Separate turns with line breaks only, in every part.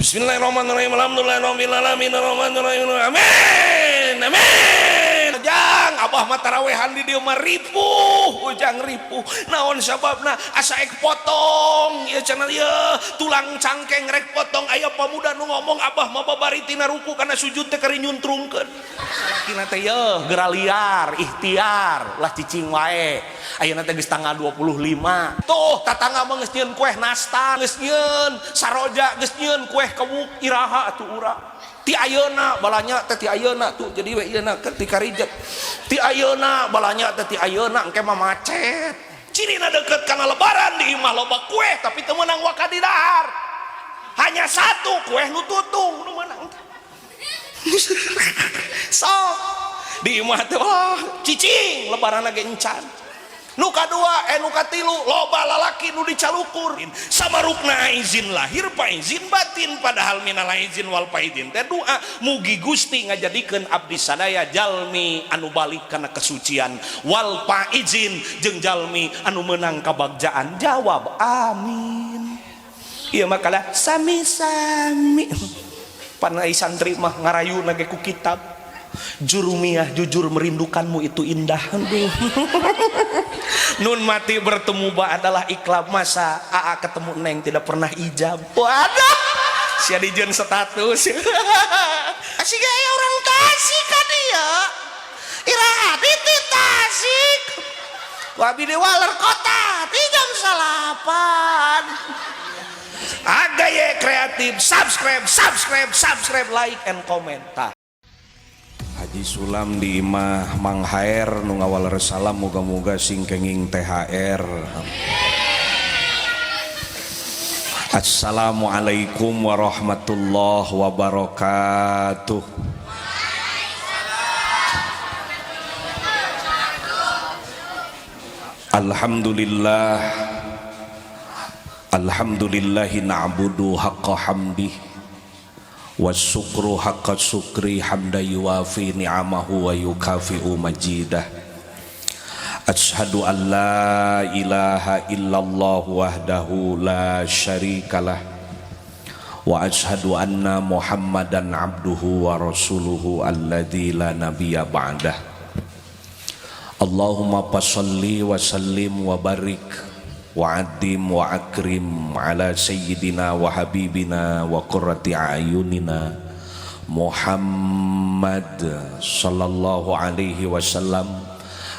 Bismillahirrahmanirrahim. Alhamdulillahirabbil alamin. Arrahmanirrahim. Amin. Amin. Jang abah mah tarawehan di dieu mah ripuh, ujang ripuh. Naon sababna? Asa ek potong ieu cenah ieu tulang cangkeng rek potong. Aya pamuda nu ngomong abah mah babari tina ruku kana sujud teh kari nyuntrungkeun. Salakina teh yeuh geura liar, ikhtiar, lah cicing wae. Ayeuna teh geus tanggal 25. Tuh tatangga mah geus nyieun kueh nastar, geus nyieun saroja, geus nyieun kueh kewuk iraha atuh urang. Ti ayeuna balanya teh ti ayeuna tuh jadi we ieu na ti karijek. Ti ayeuna balanya teh ti ayeuna engke mah macet. Cirina deukeut kana lebaran di imah loba kueh tapi teu meunang waka di dahar. Hanya satu kueh nu tutung nu meunang. Sok di imah teh wah cicing lebaran ge encan. Nu kadua nu katilu loba lalaki nu dicalukur samarukna izin lahir pa izin batin padahal minal izin wal faidin teh doa mugi Gusti ngajadikeun abdi sadaya jalmi anu balik kana kesucian wal faizin jeung jalmi anu meunang kabagjaan. Jawab amin. Ieu mah kalah sami-sami panai santri mah ngarayuna ge ku kitab Jurumiyah jujur merindukanmu itu indah. Nun mati bertemu ba adalah iklab masa aa ketemu neng tidak pernah ijab. Waduh sia dijieun status. Asik aya orang Tasik ka dia. Iraha di Tasik. Wabi di Waler kota di jam 8. Agaya kreatif, subscribe, like and comment. Haji Sulam di imah Mang HR nu ngawal salam moga-moga sing kenging THR. Assalamualaikum warahmatullahi wabarakatuh. Alhamdulillah, alhamdulillahi na'budu haqqa hamdih wasyukru haqqa syukri hamda yuwafi ni'amahu wa yukafi'u majidah. Ashhadu an la ilaha illallah wahdahu la syarikalah wa ashhadu anna muhammadan abduhu wa rasuluhu alladzi la nabiyya ba'dah. Allahumma passalli wa sallim wa barik wa addim wa akrim ala sayyidina wa habibina wa qurrati ayunina Muhammad sallallahu alaihi wasallam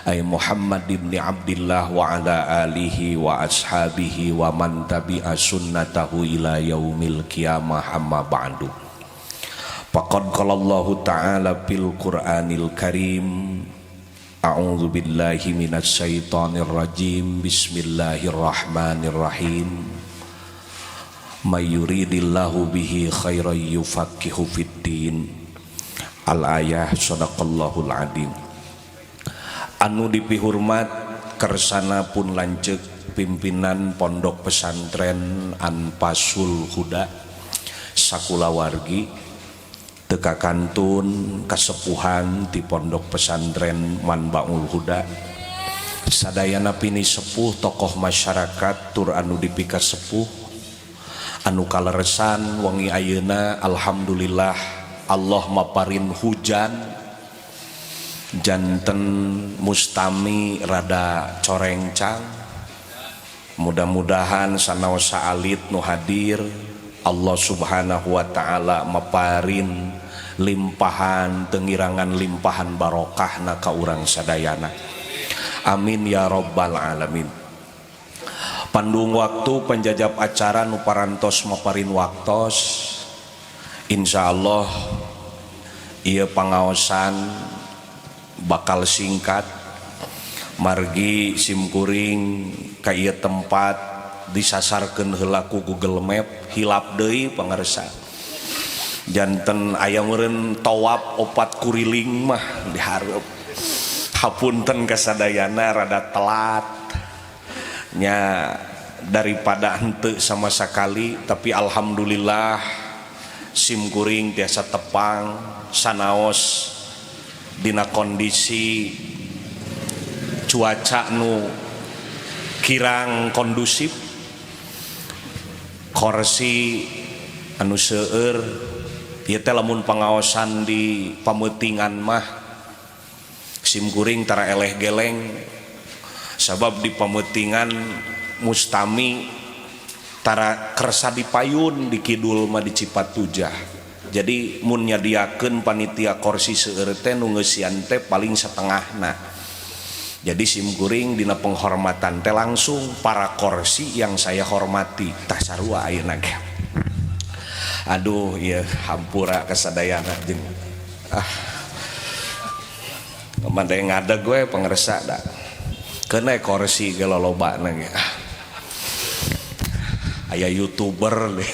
ay Muhammad ibn Abdillah wa ala alihi wa ashabihi wa man tabi'a sunnatahu ila yaumil qiyamah amma ba'du. Faqad qala Allah ta'ala fil Qur'anil Karim A'udzu billahi minasy syaithanir rajim. Bismillahirrahmanirrahim. May yuridillahu bihi khairan yufaqihu fiddin. Al-ayah sadaqallahul adzim. Anu dipihormat kersana pun lanceuk pimpinan Pondok Pesantren Anfasul Huda sakulawargi teka kantun kasepuhan di Pondok Pesantren Manbaul Huda sadayana pini sepuh tokoh masyarakat tur anu dipika sepuh anu kaleresan wengi ayeuna alhamdulillah Allah maparin hujan janten mustami rada corengcang. Mudah-mudahan sanaosa alit nu hadir Allah subhanahu wa ta'ala maparin limpahan tengirangan limpahan barokahna ka urang sadayana. Amin ya rabbal alamin. Pandung waktu penjajab acara nu parantos maparin waktos insyaallah ieu pangaosan bakal singkat margi simkuring ka ieu tempat disasarkeun heula ku Google Map hilap deui pangarsa. Janten aya meureun tawaf 4 kuriling mah dihareup. Hapunten kasadayana rada telat nya daripada henteu sama sakali tapi alhamdulillah simkuring tiasa tepang sanaos dina kondisi cuaca nu kirang kondusif. Kursi anu seueur ieu teh lamun pangaosan di pameutingan mah simkuring tara eleh geleng sabab di pameutingan mustami tara kersa dipayun di kidul mah di Cipatujah. Jadi mun nyadiakeun panitia kursi seueur teh nu ngeusian teh paling setengahna. Jadi simkuring dina penghormatan teh langsung para kursi yang saya hormati tah sarua ayeuna ge. Aduh ieu hampura kasadayana jeung Mande ngadeg gue pengersa dah kena kursi ge lolobana ge aya youtuber deh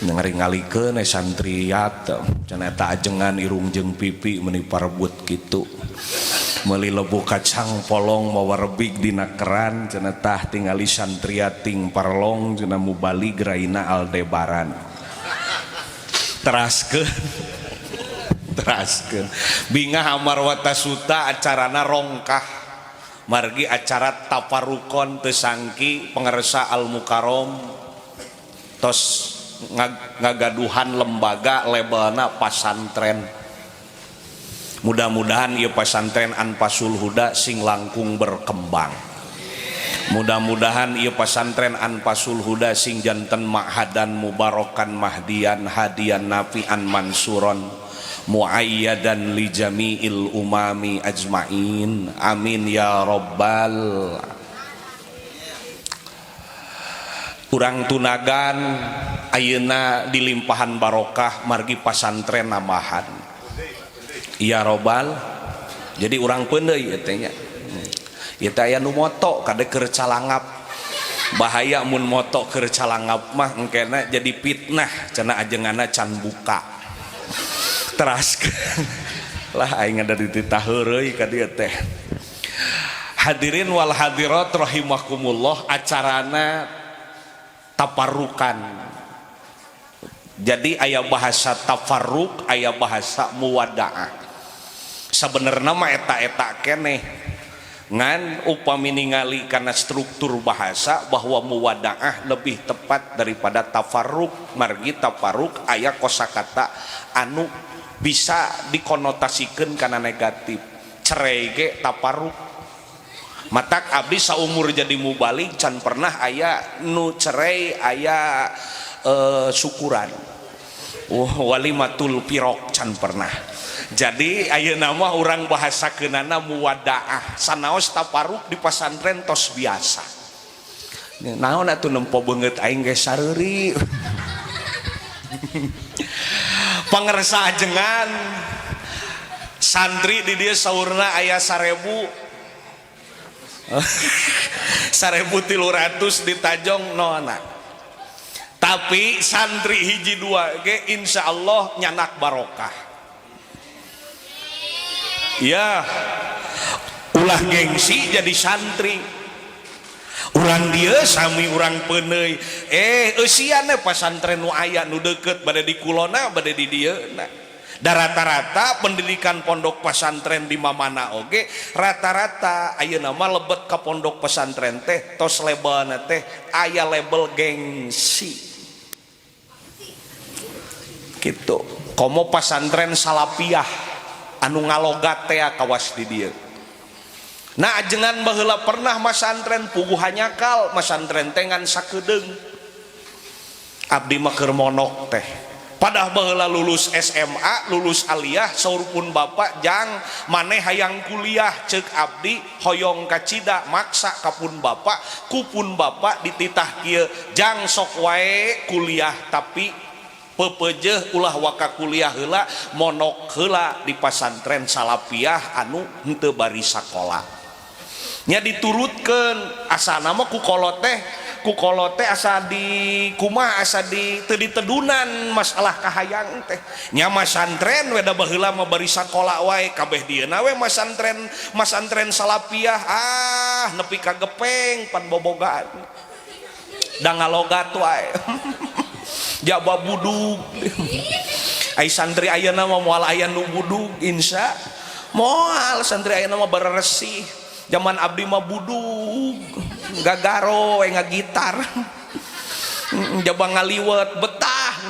ngaringalikeun santriat cenah eta ajengan irung jeung pipi meuni parebut kitu meuli lebu kacang polong mawa rebig dina keran cenah tah tingali santriat ting parlong cenah mubali graina Aldebaran teraskeun bingah amarwata suta acarana rongkah margi acara taparukon teu sangki pengersa Al Mukarom tos ngagaduhan lembaga labelna pasantren. Mudah-mudahan ieu pasantren Anfasul Huda sing langkung berkembang. Mudah-mudahan ieu pasantren Anfasul Huda sing janten ma'hadan mubarokan mahdian hadian nafi'an mansuron muayyadan li jami'il umami ajmain amin ya rabbal. Urang tunagan ayeuna dilimpahan barokah margi pasantren namahan ya rabbal. Jadi urang peundeuy ieu teh nya ieu teh aya nu moto kade keur calangap bahaya mun moto keur calangap mah engkena jadi fitnah cenah ajenganna can buka teraskeun lah aing ada di titah heureuy ka dieu teh. Hadirin wal hadirat rahimakumullah, acarana taparukan. Jadi aya bahasa tafarruk, aya bahasa muwadaah. Sabenerna mah eta-eta keneh. Ngan upami ningali kana struktur bahasa bahwa muwadaah lebih tepat daripada tafarruk. Margi tafarruk aya kosakata anu bisa dikonotasikan karena negatif. Cerai ge taparuk matak abdi saumur jadi mubalik can pernah aya nu cerai aya syukuran walimatul pirok can pernah. Jadi ayeuna mah urang bahasakeunana muwadaah sanaos taparuk di pasantren tos biasa. Naon atuh nempo beungeut aing ge sareuri pangersa ajengan santri di dia saurna aya 1.300 di Tajong nona tapi santri hiji dua ge insya Allah nyanak barokah ya ulah gengsi jadi santri. Urang dia sami urang peuneuy eusian pasantren nu aya nu deukeut bade di kulona bade di dieu nah. Da rata-rata pendidikan pondok pesantren di mamana oge rata-rata ayeuna mah lebet ka pondok pesantren teh tos labelna teh aya label gengsi kitu. Komo pesantren salafiyah anu ngalogat teh kawas di dieu. Nah ajengan baheula pernah masantren puguh hanyakal masantren teh ngan sakedeung abdi mah keur monok teh padah baheula lulus SMA lulus aliyah saur pun bapak jang maneh hayang kuliah ceuk abdi hoyong ka cida maksa ka pun bapak ku pun bapak dititah kieu jang sok wae kuliah tapi pepeujeuh ulah waka kuliah heula monok heula di pasantren salafiyah anu henteu bari sakola nya diturutkeun asana mah ku kolot teh asa di kumaha asa di teu ditedunan masalah kahayang teh nya masantren we da baheula mah bari sakola wae kabeh dieuna we masantren salafiyah nepi ka gepeng pan bobogaan da ngalogat wae jaba budug ai santri ayeuna mah moal aya nu budug insya moal santri ayeuna mah bareresi. Zaman abdi mah budug gagaro ngagitar jaba ngaliwet bet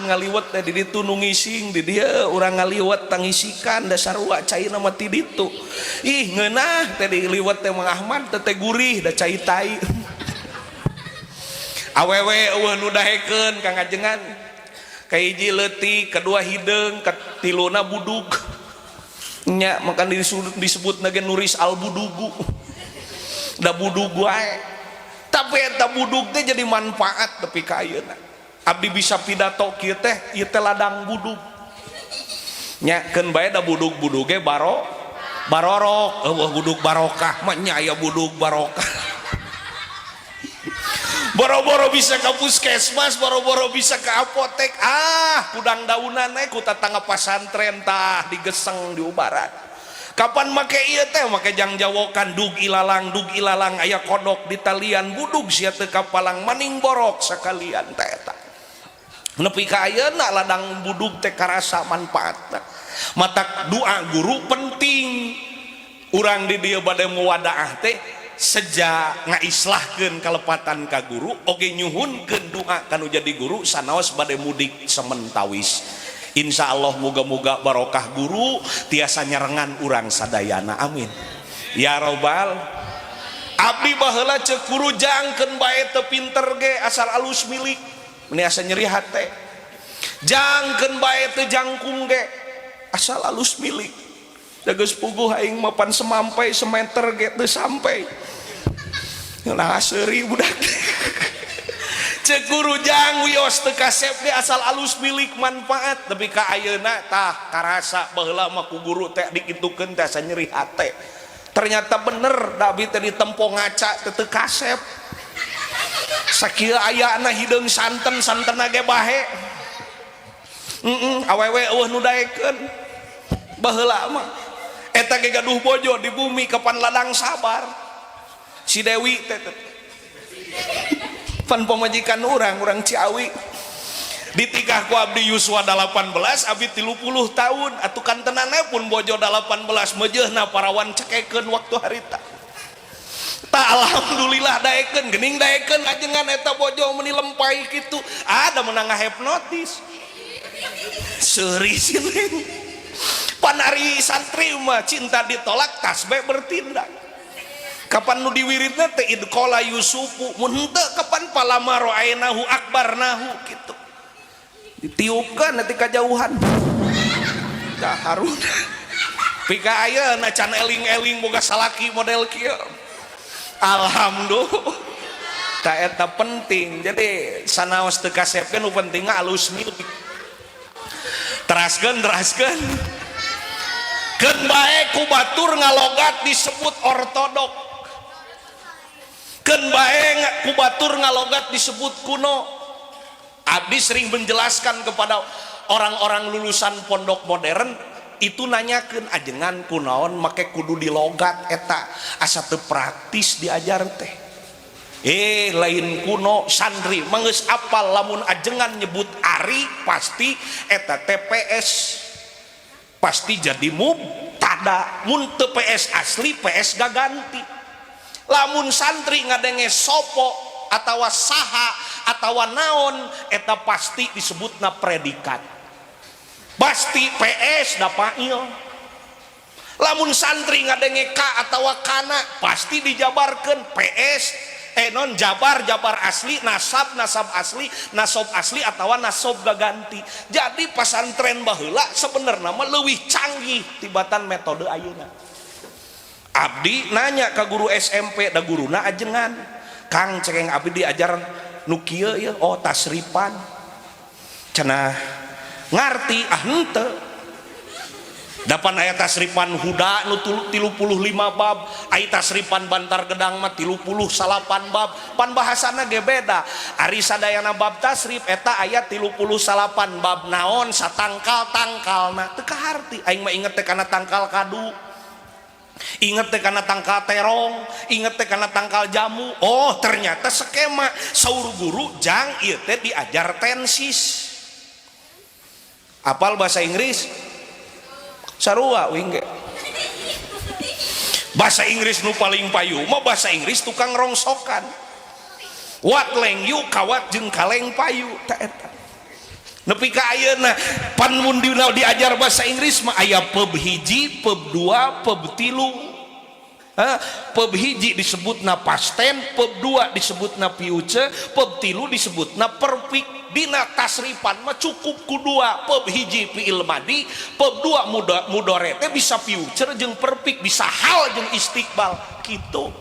ngaliwat teh di ditu nu ngising di dia urang ngaliwat tangisikan dasar wa cairna mah ti ditu ih ngeunah teh diliwat teh Mang Ahmad teh gurih da cai tai awewe eueuh nu dahekeun Kang Ajengan kahiji leutik kedua hideung katiluna budug nya makan disebut nage nuris al budugu da budug wae tapi eta budug teh jadi manfaat tapi ka ayeuna abdi bisa pidato kieu teh ieu teh ladang budug nya keun bae da budug-buduge barorok eueuh budug barokah mah nya aya budug barokah boro-boro bisa ke puskesmas boro-boro bisa ke apotek kudang daunan ku tatangga pasantren tah digeseng diubaran kapan make ieu teh make jangjawokan dug ilalang aya kodok di talian budug sia teu kapalang maning borok sakalian teh eta nepi ka ayeuna ladang budug teh karasa manfaatna mata doa guru penting urang di dieu bade muwadaah teh sejak ngaislahkeun kalepatan ka guru oge nyuhunkeun doa kanu jadi guru sanaos bade mudik sementawis insyaallah muga-muga barokah guru tiasa nyerengan urang sadayana amin ya robbal abdi baheula ceuk guru jangkeun bae teu pinter ge asal alus milik meni asa nyeri hate jangkeun bae teu jangkung ge asal alus milik dageus puguh aing mapan semampai semeter ge teu sampai nah seuri budak cek guru jang wios teu kasep ge asal alus milik manfaat tapi ka ayeuna tah karasa baheula mah ku guru teh dikitukeun teh asa nyeri hate ternyata bener da abdi teh ditempo ngaca teu kasep sakieu ayana hideung santen ge bahe awewe eueuh nu daekeun baheula mah eta ge gaduh bojo di bumi kapan ladang sabar si Dewi pan pemajikan orang Ciawi ditikah ku abdi yuswa 18 abdi 30 tahun atukan tenane pun bojo 18 mejeuna parawan cekekeun waktu harita tak alhamdulillah daekeun geuning daekeun ajengan eta bojo meuni lempai kitu ada menang hipnotis seuri sineng panari santri mah cinta ditolak tasbih bertindak kapan nu diwiridna teh idqala yusufu mun henteu kapan palama ra'ainahu akbarnahu kitu ditiupkeun nanti kajauhan tah harun pika ayeuna can eling-eling boga salaki model kieu alhamdulillah ta eta penting jadi sanaos teu kasepkeun nu penting alus milik teraskeun keun bae ku batur ngalogat disebut ortodok keun bae ku batur ngalogat disebut kuno abdi sering menjelaskan kepada orang-orang lulusan pondok modern itu nanyakeun ajengan kunaon make kudu dilogat eta asa teu praktis diajar teh lain kuno santri manggeus apal lamun ajengan nyebut ari pasti eta TPS pasti jadi mubtada mun teu PS asli PS gaganti lamun santri ngadenge sopo atawa saha atawa naon eta pasti disebutna predikat pasti PS da fa'il lamun santri ngadenge ka atawa kana pasti dijabarkeun PS non jabar asli nasab asli nasob asli atawa nasob gaganti jadi pasantren baheula sebenarnya mah leuwih canggih tibatan metode ayeuna abdi nanya ke guru SMP da guruna ajengan Kang cekeng abdi diajar nu kieu ieu tasripan cenah ngarti henteu dapan aya tasripan huda nu 35 bab aya tasripan bantar gedang mah 38 bab pan bahasana ge beda ari sadayana bab tasrif eta aya 38 bab naon satangkal-tangkalna teu kaharti aing mah inget teh kana tangkal kadu inget teh kana tangkal terong inget teh kana tangkal jamu oh ternyata skema saur guru jang ieu teh diajar tensis apal bahasa Inggris sarua wingge bahasa Inggris nu paling payu mah bahasa Inggris tukang rongsokan wat leng yu kawat jeung kaleng payu ta eta nepi ka ayeuna pan mun diajar bahasa Inggris mah aya pub hiji, pub 2, pub 3. Pub hiji disebutna past tense, pub 2 disebutna future, pub 3 disebutna perfect. Dina tasrifan mah cukup ku 2, pub hiji fiil madi, pub 2 mudhari teh bisa future jeung perfect, bisa hal jeung istiqbal kitu.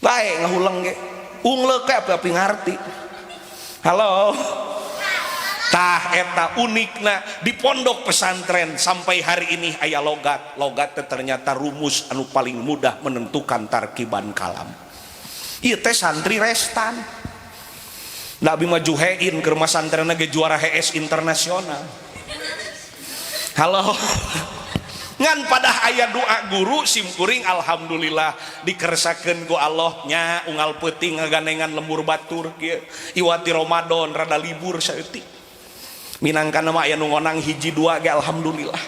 Bae ngahulang ge ungleuk ke api ngarti. Halo. Tah eta unikna di pondok pesantren sampai hari ini aya logat ternyata rumus anu paling mudah menentukan tarkiban kalam. Ieu teh santri restan da abi mah juhein ke rumah santren ge juara HS internasional. Halo. Ngan pada aya doa guru simkuring alhamdulillah dikersakeun ku Allah nya unggal peuting ngagandengan lembur batur kieu iwati Ramadan rada libur saeutik minangkana mah aya nu ngonang hiji 2 ge alhamdulillah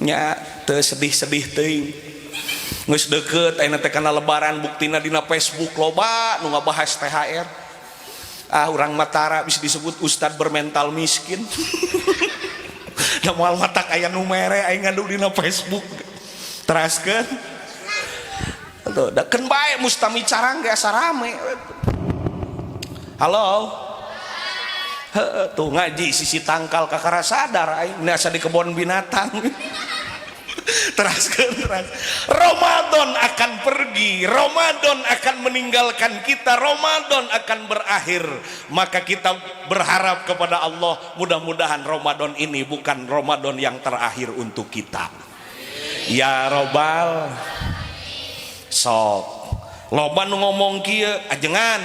nya teu sedih-sedih teuing geus deukeut ayeuna teh kana lebaran buktina dina Facebook loba nu ngabahas THR urang Matara bisa disebut ustad bermental miskin. Da moal matak aya nu mere aing ngadu dina Facebook. Teraskeun. Tuh, da keun bae mustami carang ge asa rame. Halo. Heeh, tuh ngaji sisi tangkal kakara sadar aing asa di kebon binatang. Teraskeun. Ramadan akan pergi, Ramadan akan meninggalkan kita, Ramadan akan berakhir. Maka kita berharap kepada Allah mudah-mudahan Ramadan ini bukan Ramadan yang terakhir untuk kita. Ya Robbal. Sok loba nu ngomong kieu ajengan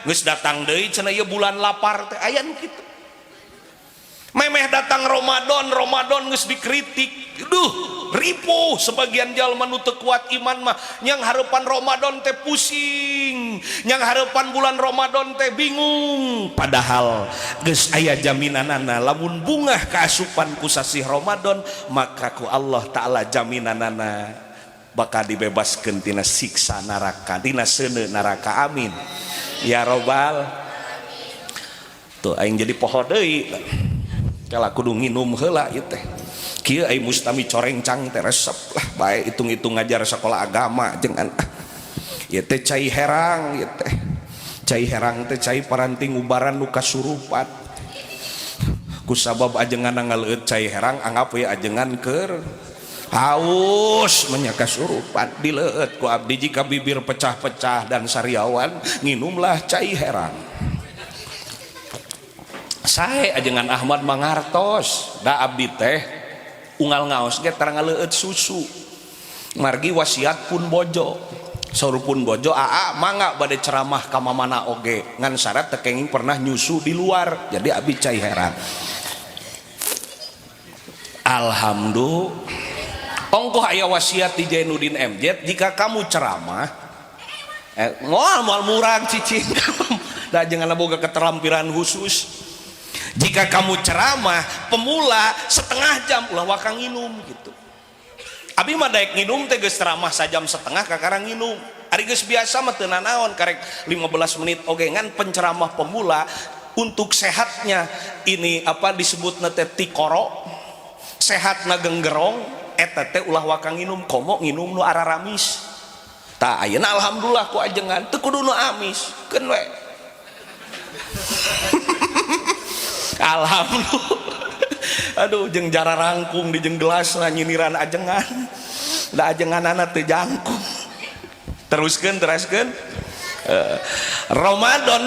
geus datang deui cenah ieu bulan lapar teh aya nu kitu. Memeh datang Ramadan geus dikritik. Duh, ripuh sebagian jalma nu teu kuat iman mah nyang hareupan Ramadan teh pusing, nyang hareupan bulan Ramadan teh bingung. Padahal geus aya jaminanana lamun bungah kaasupan ku sasih Ramadan maka ku Allah taala jaminanana bakal dibebaskeun tina siksa neraka, dina seuneu neraka. Amin. Ya Robbal. Tuh aing jadi poho deui. Kala kudu nginum heula ieu teh. Kieu ai mustami corencang teh resep lah bae hitung-hitung ngajar sekolah agama jeung ieu teh cai herang ieu teh. Cai herang teh cai paranting ubaran nu kasurupan. Kusabab ajengan ngaleueut cai herang anggap we ajengan keur haus nya kasurupan dileueut ku abdi jika bibir pecah-pecah dan sariawan nginumlah cai herang. Sae ajengan Ahmad mangartos da abdi teh unggal ngaos ge tara ngaleueut susu margi wasiat pun bojo saur pun bojo aa mangga bade ceramah ka mamana oge ngan syarat teu kenging pernah nyusu di luar jadi abdi cai herang. Alhamdulillah ongkoh aya wasiat di Jainuddin MZ jika kamu ceramah moal murang cicing da jangan boga keterampilan khusus. Jika kamu ceramah pemula setengah jam ulah wakang nginum gitu. Abi mah daek nginum teh geus ceramah sajam setengah kakara nginum. Ari geus biasa mah teu nanaon karek 15 menit oge ngan penceramah pemula untuk sehatnya ini apa disebutna teh tikoro. Sehatna genggerong eta teh ulah wakang nginum komo nginum nu araramis. Tah ayeuna alhamdulillah ku ajengan teu kudu nu amis keun we. Alhamdulillah. Aduh jeung jara rangkung di jeung gelas nyiniran ajengan. Da ajenganana teu jangkung. Teruskeun. Ramadan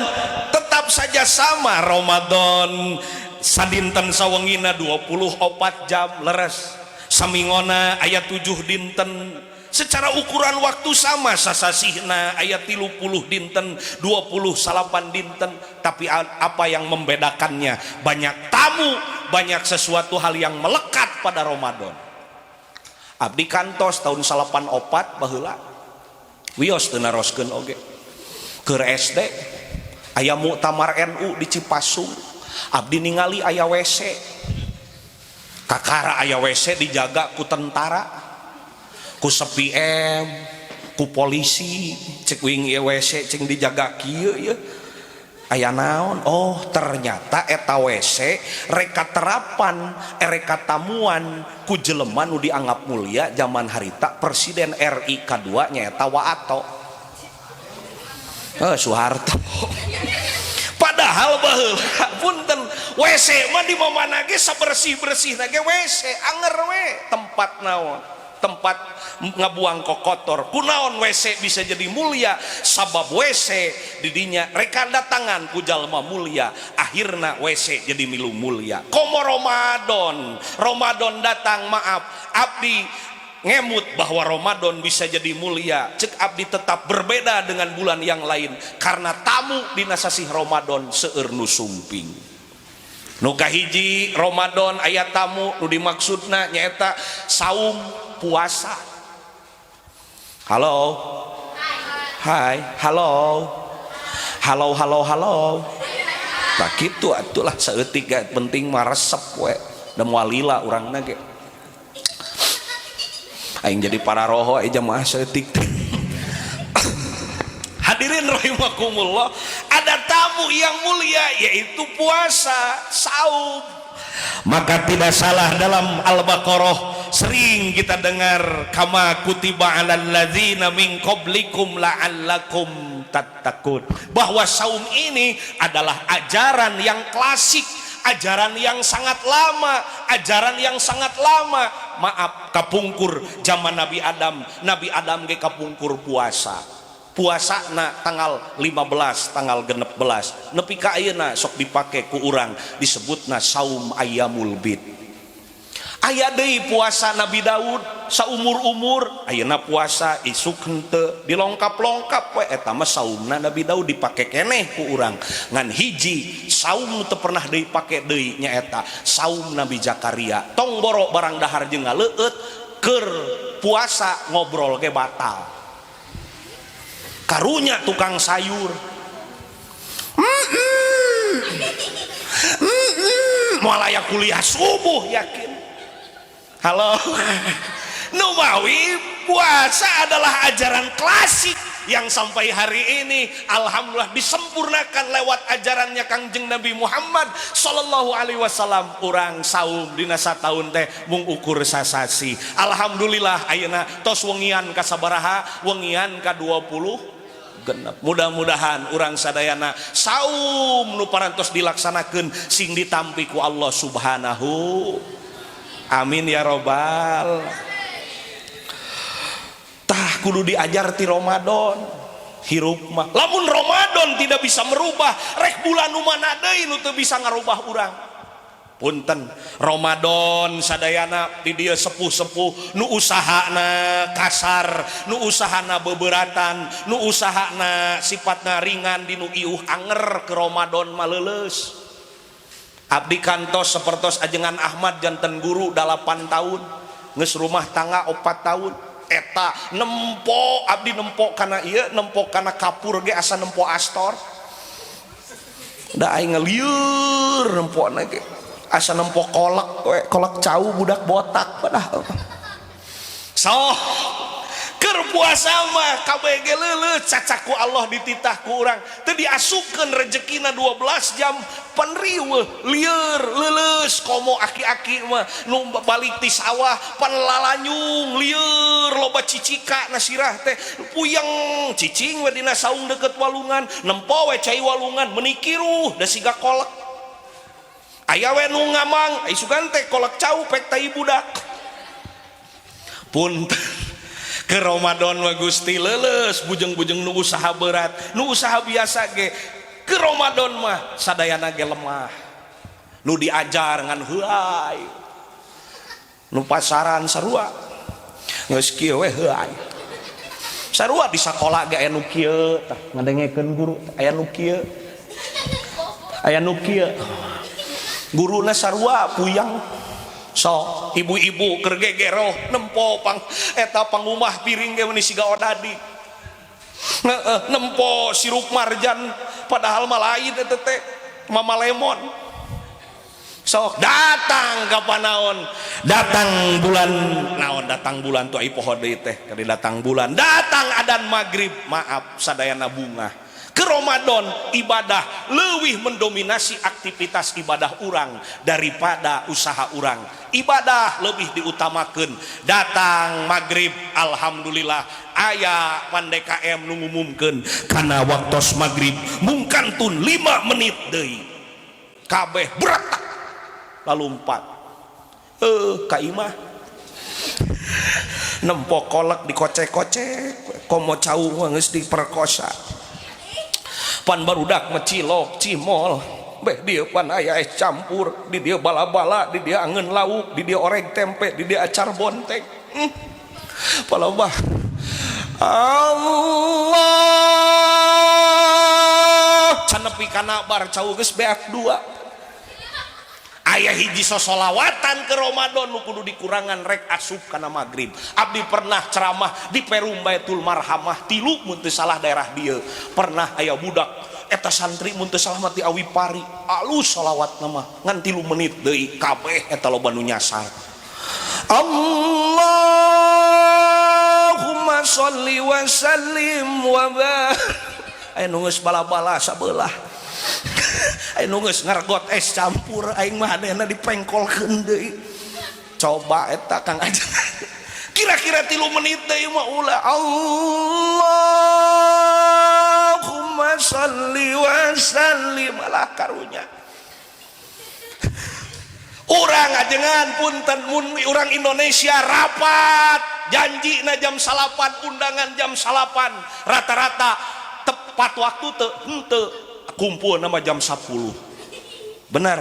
tetap saja sama. Ramadan sadinten sawengina 24 jam leres. Samingona aya 7 dinten. Secara ukuran waktu sama sasasihna ayat 30 dinten 28 dinten tapi apa yang membedakannya banyak tamu banyak sesuatu hal yang melekat pada Ramadan. Abdi kantos tahun 84 baheula wios teu naroskeun oge keur SD aya muktamar NU di Cipasung abdi ningali aya WC kakara aya WC dijaga ku tentara ku SPM ku polisi cek wing WC cek dijaga kieu ya aya naon? Oh ternyata eta WC reka terapan reka tamuan ku jelema nu dianggap mulia zaman harita Presiden RI kedua nyaeta Waato Soeharto. Padahal baheula punten WC mah di mana ge sabersih-bersih na ge WC anger we tempat naon tempat ngabuang kotor kunaon WC bisa jadi mulia sabab WC didinya reka datangan ku jalma mulia akhirna WC jadi milu mulia. Komo Ramadan datang maaf abdi ngemut bahwa Ramadan bisa jadi mulia cek abdi tetap berbeda dengan bulan yang lain karena tamu dina sasih Ramadan seueur nu sumping. Nu kahiji Ramadan aya tamu nu dimaksudna nyaeta saum puasa. Halo hai halo tak gitu atulah saeutik penting mah resep we da moal lila urangna ge aing jadi para roho jamaah saeutik. Hadirin rahimakumullah, ada tamu yang mulia yaitu puasa, saum. Maka tidak salah dalam Al-Baqarah sering kita dengar kama kutiba 'alal ladzina min qablikum la'allakum tattaqun, bahwa saum ini adalah ajaran yang klasik, ajaran yang sangat lama, maaf kapungkur zaman Nabi Adam ge kapungkur puasa na tanggal 15 tanggal 16 nepi ka ayeuna sok dipake ku urang disebutna saum ayyamul bid. Aya deui puasa Nabi Daud saumur-umur ayeuna puasa isuk henteu dilongkap-longkap we eta mah saumna Nabi Daud dipake keneh ku urang. Ngan hiji saum teu pernah deui pake deui nyaeta saum Nabi Zakaria tong boro barang dahar jeung ngaleueut keur puasa ngobrol ge batal. Karunya tukang sayur mulai kuliah subuh yakin. Halo Numawi puasa adalah ajaran klasik yang sampai hari ini alhamdulillah disempurnakan lewat ajarannya Kangjeng Nabi Muhammad sallallahu alaihi wasallam. Urang saum dina sataun teh mung ukur sasasi. Alhamdulillah ayeuna tos wengian ka sabaraha? Wengian ka 20 genep. Mudah-mudahan urang sadayana saum nu parantos dilaksanakeun sing ditampi ku Allah Subhanahu. Amin ya robbal. Tah kudu diajar ti Ramadan hirup mah. Lamun Ramadan tidak bisa merubah rek bulan nu mana deui nu teu bisa ngarubah urang. Punten Ramadan sadayana di dieu sepuh-sepuh nu usahana kasar, nu usahana beberatan, nu usahana sifatna ringan dinu iuh anger ke Ramadan mah leuleus. Abdi kantos sapertos ajengan Ahmad janten guru 8 tahun geus rumah tangga 4 tahun eta nempo abdi nempo kana ieu nempo kana kapur ge asa nempo astor da aing ngelieur nempona ge asa nempo kolak we kolak cau budak botak padahal so keur puasa mah kabeh ge leuleut cacaku Allah dititah ku urang teu diasukeun rezekina 12 jam pan riweuh lieur leuleus komo aki-aki mah nu balik ti sawah pan lalanyung lieur loba cicika na sirah teh puyeng cicing we dina saung deket walungan nempo we cai walungan menikiruh da siga kolak aya we nu ngamang ai sugan teh kolak cau pek tai budak punten ke Ramadan mah Gusti leuleus bujeng-bujeng nu usaha berat nu usaha biasa ge ke Ramadan mah sadayana ge lemah nu diajar ngan heuai nu pasaran sarua geus kieu we heuai sarua di sakola ge aya nu kieu tah ngadengekeun guru aya nu kieu guruna sarua puyang so ibu-ibu keur gegeroh nempo eta pangumah piring ge meuni siga odadi nempo sirup marjan padahal mah lain eta teh mama lemon sok datang ka naon datang bulan tuh ai poho deui teh kali datang bulan datang adzan maghrib maaf sadayana bunga keur Ramadan ibadah leuwih mendominasi aktivitas ibadah urang daripada usaha urang. Ibadah lebih diutamakan. Datang maghrib alhamdulillah aya pandai KM nu ngumumkeun kana waktos maghrib mungkantun 5 menit deui kabeh beretak lalu 4 ka imah nempok kolek dikocek-kocek komo cau geus diperkosa pan barudak mecilok cimol beh dia pan aya es campur di dia bala-bala di dia angeun lauk di dia oreg tempe di dia acar bonteng palabah Allah can nepi kana bar cau geus beak 2 aya hiji sosolawatan ke Ramadan nu kudu dikurangan rek asup kana maghrib. Abdi pernah ceramah di Perum Baitul Marhamah 3 mun teu salah daerah dieu. Pernah aya budak eta santri mun teu salah mah ti Awi Pari alus shalawatna mah ngan 3 menit deui kabeh eta loba nu nyasar. Allahumma sholli wa sallim wa barik. Aya nu geus bala-bala sabelah. Anu geus ngargot es campur aing mah hadena dipengkolkeun deui. Coba eta Kang aja. Kira-kira 3 menit deui mah ulah Allahumma shalli wa sallim ala karunya. Urang ajengan punten mun urang Indonesia rapat janjina jam 8 undangan jam 8 rata-rata tepat waktu teu henteu kumpul nama jam 10 benar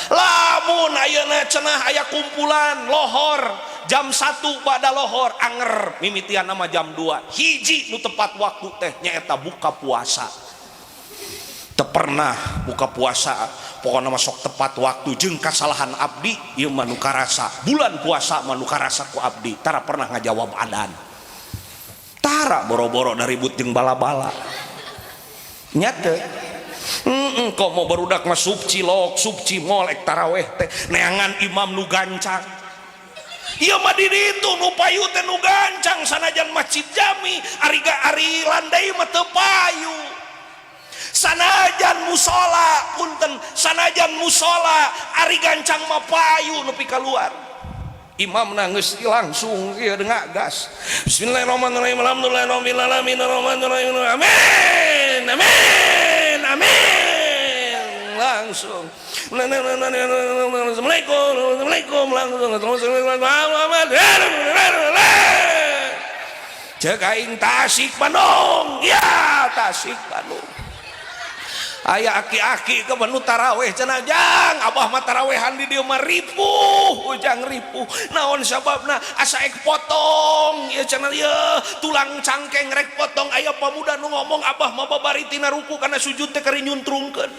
lamun ayeuna cenah aya kumpulan lohor jam 1 pada lohor anger mimitian nama jam 2 hiji nu tepat waktu teh nyaeta buka puasa teu pernah buka puasa pokokna mah sok tepat waktu jeung kasalahan abdi ieu mah nu karasa bulan puasa mah nu karasa ku abdi tara pernah ngajawab adan tara boro-boro dari ribut jeung bala-bala nya teu kok mau barudak mah sup cilok sup cimol ek taraweh teh neangan imam nu gancang ieu mah di ditu nu payu teh nu gancang sanajan masjid jami ari landai mah teu payu sanajan musola punten sanajan musola ari gancang mah payu nepi ka luar imam nangis langsung ieu dengak gas bismillahirrahmanirrahim alhamdulillahirabbil alamin arrahmanirrahim amin amin amin langsung assalamualaikum langsung cek aing Tasik Bandung ya Tasik Bandung aya aki-aki ke menu taraweh cenah jang abah mah tarawehan di dieu mah ripuh ujang ripuh naon sababna asa ek potong ieu cenah ieu tulang cangkeng rek potong aya pamuda nu ngomong abah mah babari tina ruku kana sujud teh kari nyuntrungkeun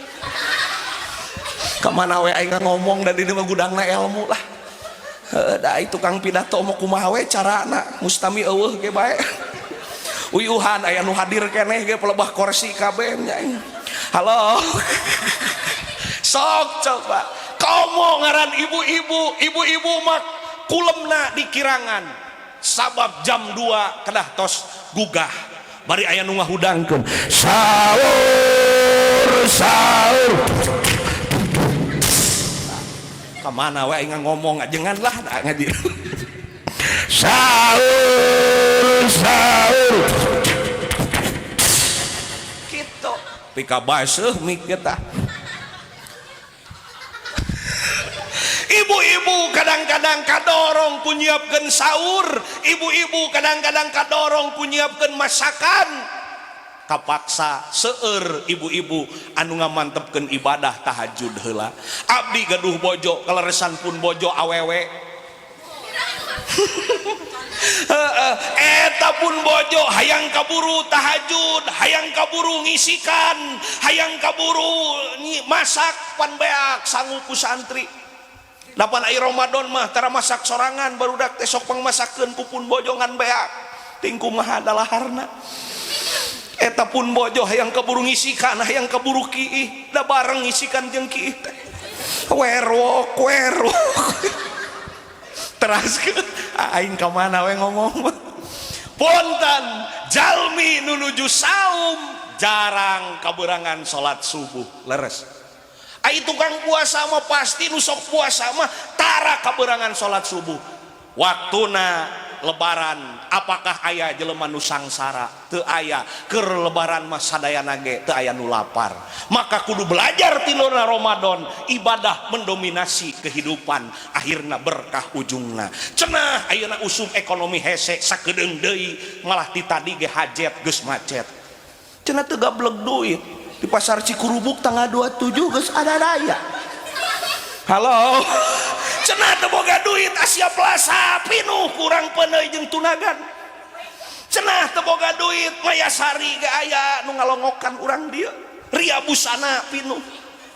ka mana we aing ngomong da dieu mah gudangna ilmu lah da tukang pidato mah kumaha we carana mustami eueuh ge bae uyuhan aya nu hadir keneh ge pelebah kursi kabeh nya halo sok coba komo ngaran ibu-ibu mak kulemna di kirangan sabab jam 2 kedah tos gugah bari aya nu ngahudangkeun sahur kamana we aing ngomong ajengan lah ngaji sahur gitu pika baseuh mik kita ibu-ibu kadang-kadang kadorong punyiapkeun sahur ibu-ibu kadang-kadang kadorong punyiapkeun masakan kapaksa seueur ibu-ibu anu ngamantepkeun ibadah tahajud heula abdi gaduh bojo kaleresan pun bojo awewe eta pun bojo hayang kaburu tahajud hayang kaburu ngisikan hayang kaburu masak pan beak sanggup ku santri lapan air Ramadan mah tara masak sorangan barudak teh sok pangmasakeun ku pun bojo ngan beak tingku mah adalah harna eta pun bojo hayang kaburu ngisikan hayang kaburu kiih da bareng ngisikan jeung kiih teh werok teraskeun aing ka mana we ngomong pontan jalmi nu nuju saum jarang kaberangan salat subuh leres. Ai tukang puasa mah pasti nu sok puasa mah tara kaberangan salat subuh. Waktuna lebaran apakah aya jelema nu sangsara? Teu aya. Keur lebaran mah sadayana ge teu aya nu lapar. Maka kudu belajar tiluna Ramadan, ibadah mendominasi kehidupan, akhirna berkah ujungna. Cenah ayeuna usum ekonomi hese sakedeung deui malah ti tadi ge hajet geus macet. Cenah teu gablek duit. Di pasar Cikurubuk tanggal 27 geus ada raya. Halo. Cenah teu boga duit Asia Plaza pinuh kurang peuneuh jeung Tunagan. Cenah teu boga duit Mayasari ge aya nu ngalongokan urang dieu. Ria Busana pinuh.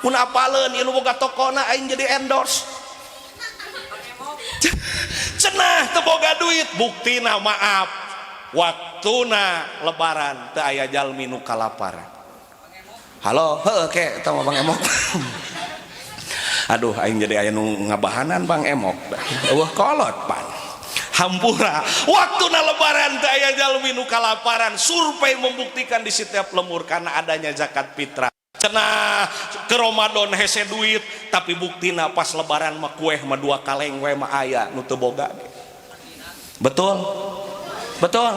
Mun apaleun ieu nu boga tokona aing jadi endorse. Cenah teu boga duit buktina maaf. Waktuna lebaran teu aya jalmi nu kalaparan. Halo, heuh ke eta mah Bang Emok. Aduh aing jadi aya nu ngabahanan Bang Emok. Eueuh kolot pan. Hampura. Waktuna lebaran teu aya jalmi nu kalaparan. Survei membuktikan di setiap lemur karena adanya zakat fitrah. Cenah ke Ramadan hese duit tapi buktina pas lebaran mah kueh mah 2 kaleng we mah aya nu teu boga. Betul? Betul?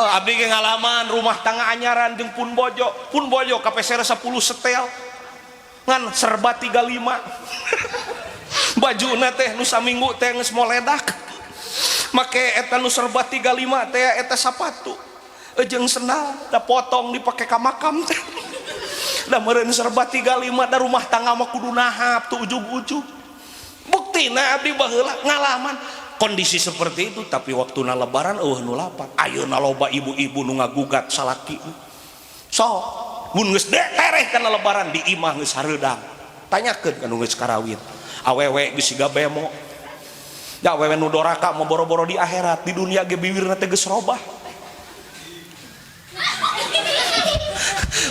Abdi ge ngalaman rumah tangga anyaran jeung pun bojo kapesere 10 setel ngan serba 35 bajuna teh nu saminggu teh geus moledak make eta nu serba 35 teh eta sapatu jeung sendal da potong dipake ka makam teh da meureun serba 35 da rumah tangga mah kudu nahap tu ujug-ujug buktina abdi baheula ngalaman kondisi seperti itu. Tapi waktu na lebaran nu lapar. Ayeuna loba ibu-ibu nu ngagugat salaki sok mun geus tereh kana lebaran di imah geus hareudang tanyakeun ka nu geus karawin awewe geus siga bemo da awewe nu doraka mau boro-boro di akhirat di dunia ge bibirna teh geus robah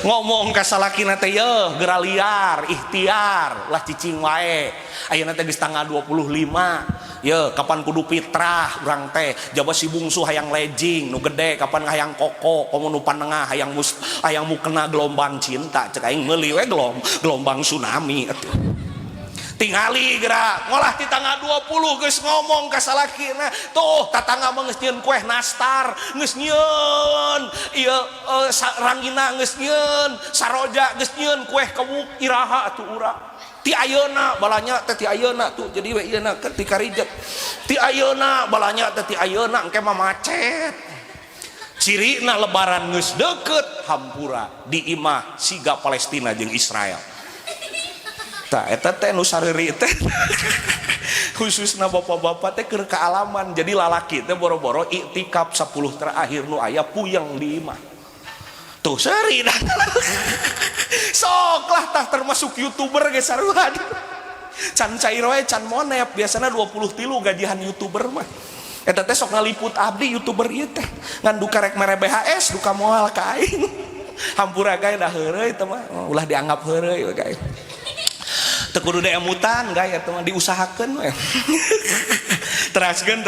ngomong ka salakina teh yeuh geura liar ikhtiar lah cicing wae ayeuna teh geus tanggal 25 ye kapan kudu fitrah urang teh jaba si bungsu hayang lejing nu gede kapan hayang koko komo nu panengah hayang mu kena gelombang cinta cek aing meuli we gelombang tsunami atuh tingali geura ngolah ti tanggal 20 geus ngomong ka salakina tuh tatangga mah geus nyieun kueh nastar geus nyieun ieu ranggina geus nyieun saroja geus nyieun kueh kewuk iraha atuh urang ti ayeuna balanya teh ti ayeuna tuh jadi we ieu na ti karijek ti ayeuna balanya teh ti ayeuna engke mah macet cirina lebaran geus deukeut hampura di imah siga Palestina jeung Israel tah eta teh nu sareuri teh khususna bapak-bapak teh keur kaalaman jadi lalaki teh boro-boro iktikaf 10 terakhir nu aya puyeng di imah tuh seri dah sok lah tah termasuk YouTuber ge saruhan can cair we can monep biasana 23 gajihan YouTuber mah eta teh sok ngaliput abdi YouTuber ieu teh ngan duka rek mere BHS duka moal ka aing hampura gae da heureuy teh mah ulah dianggap heureuy we gae teu kudu deemutan gae eta mah diusahakeun we teraskeun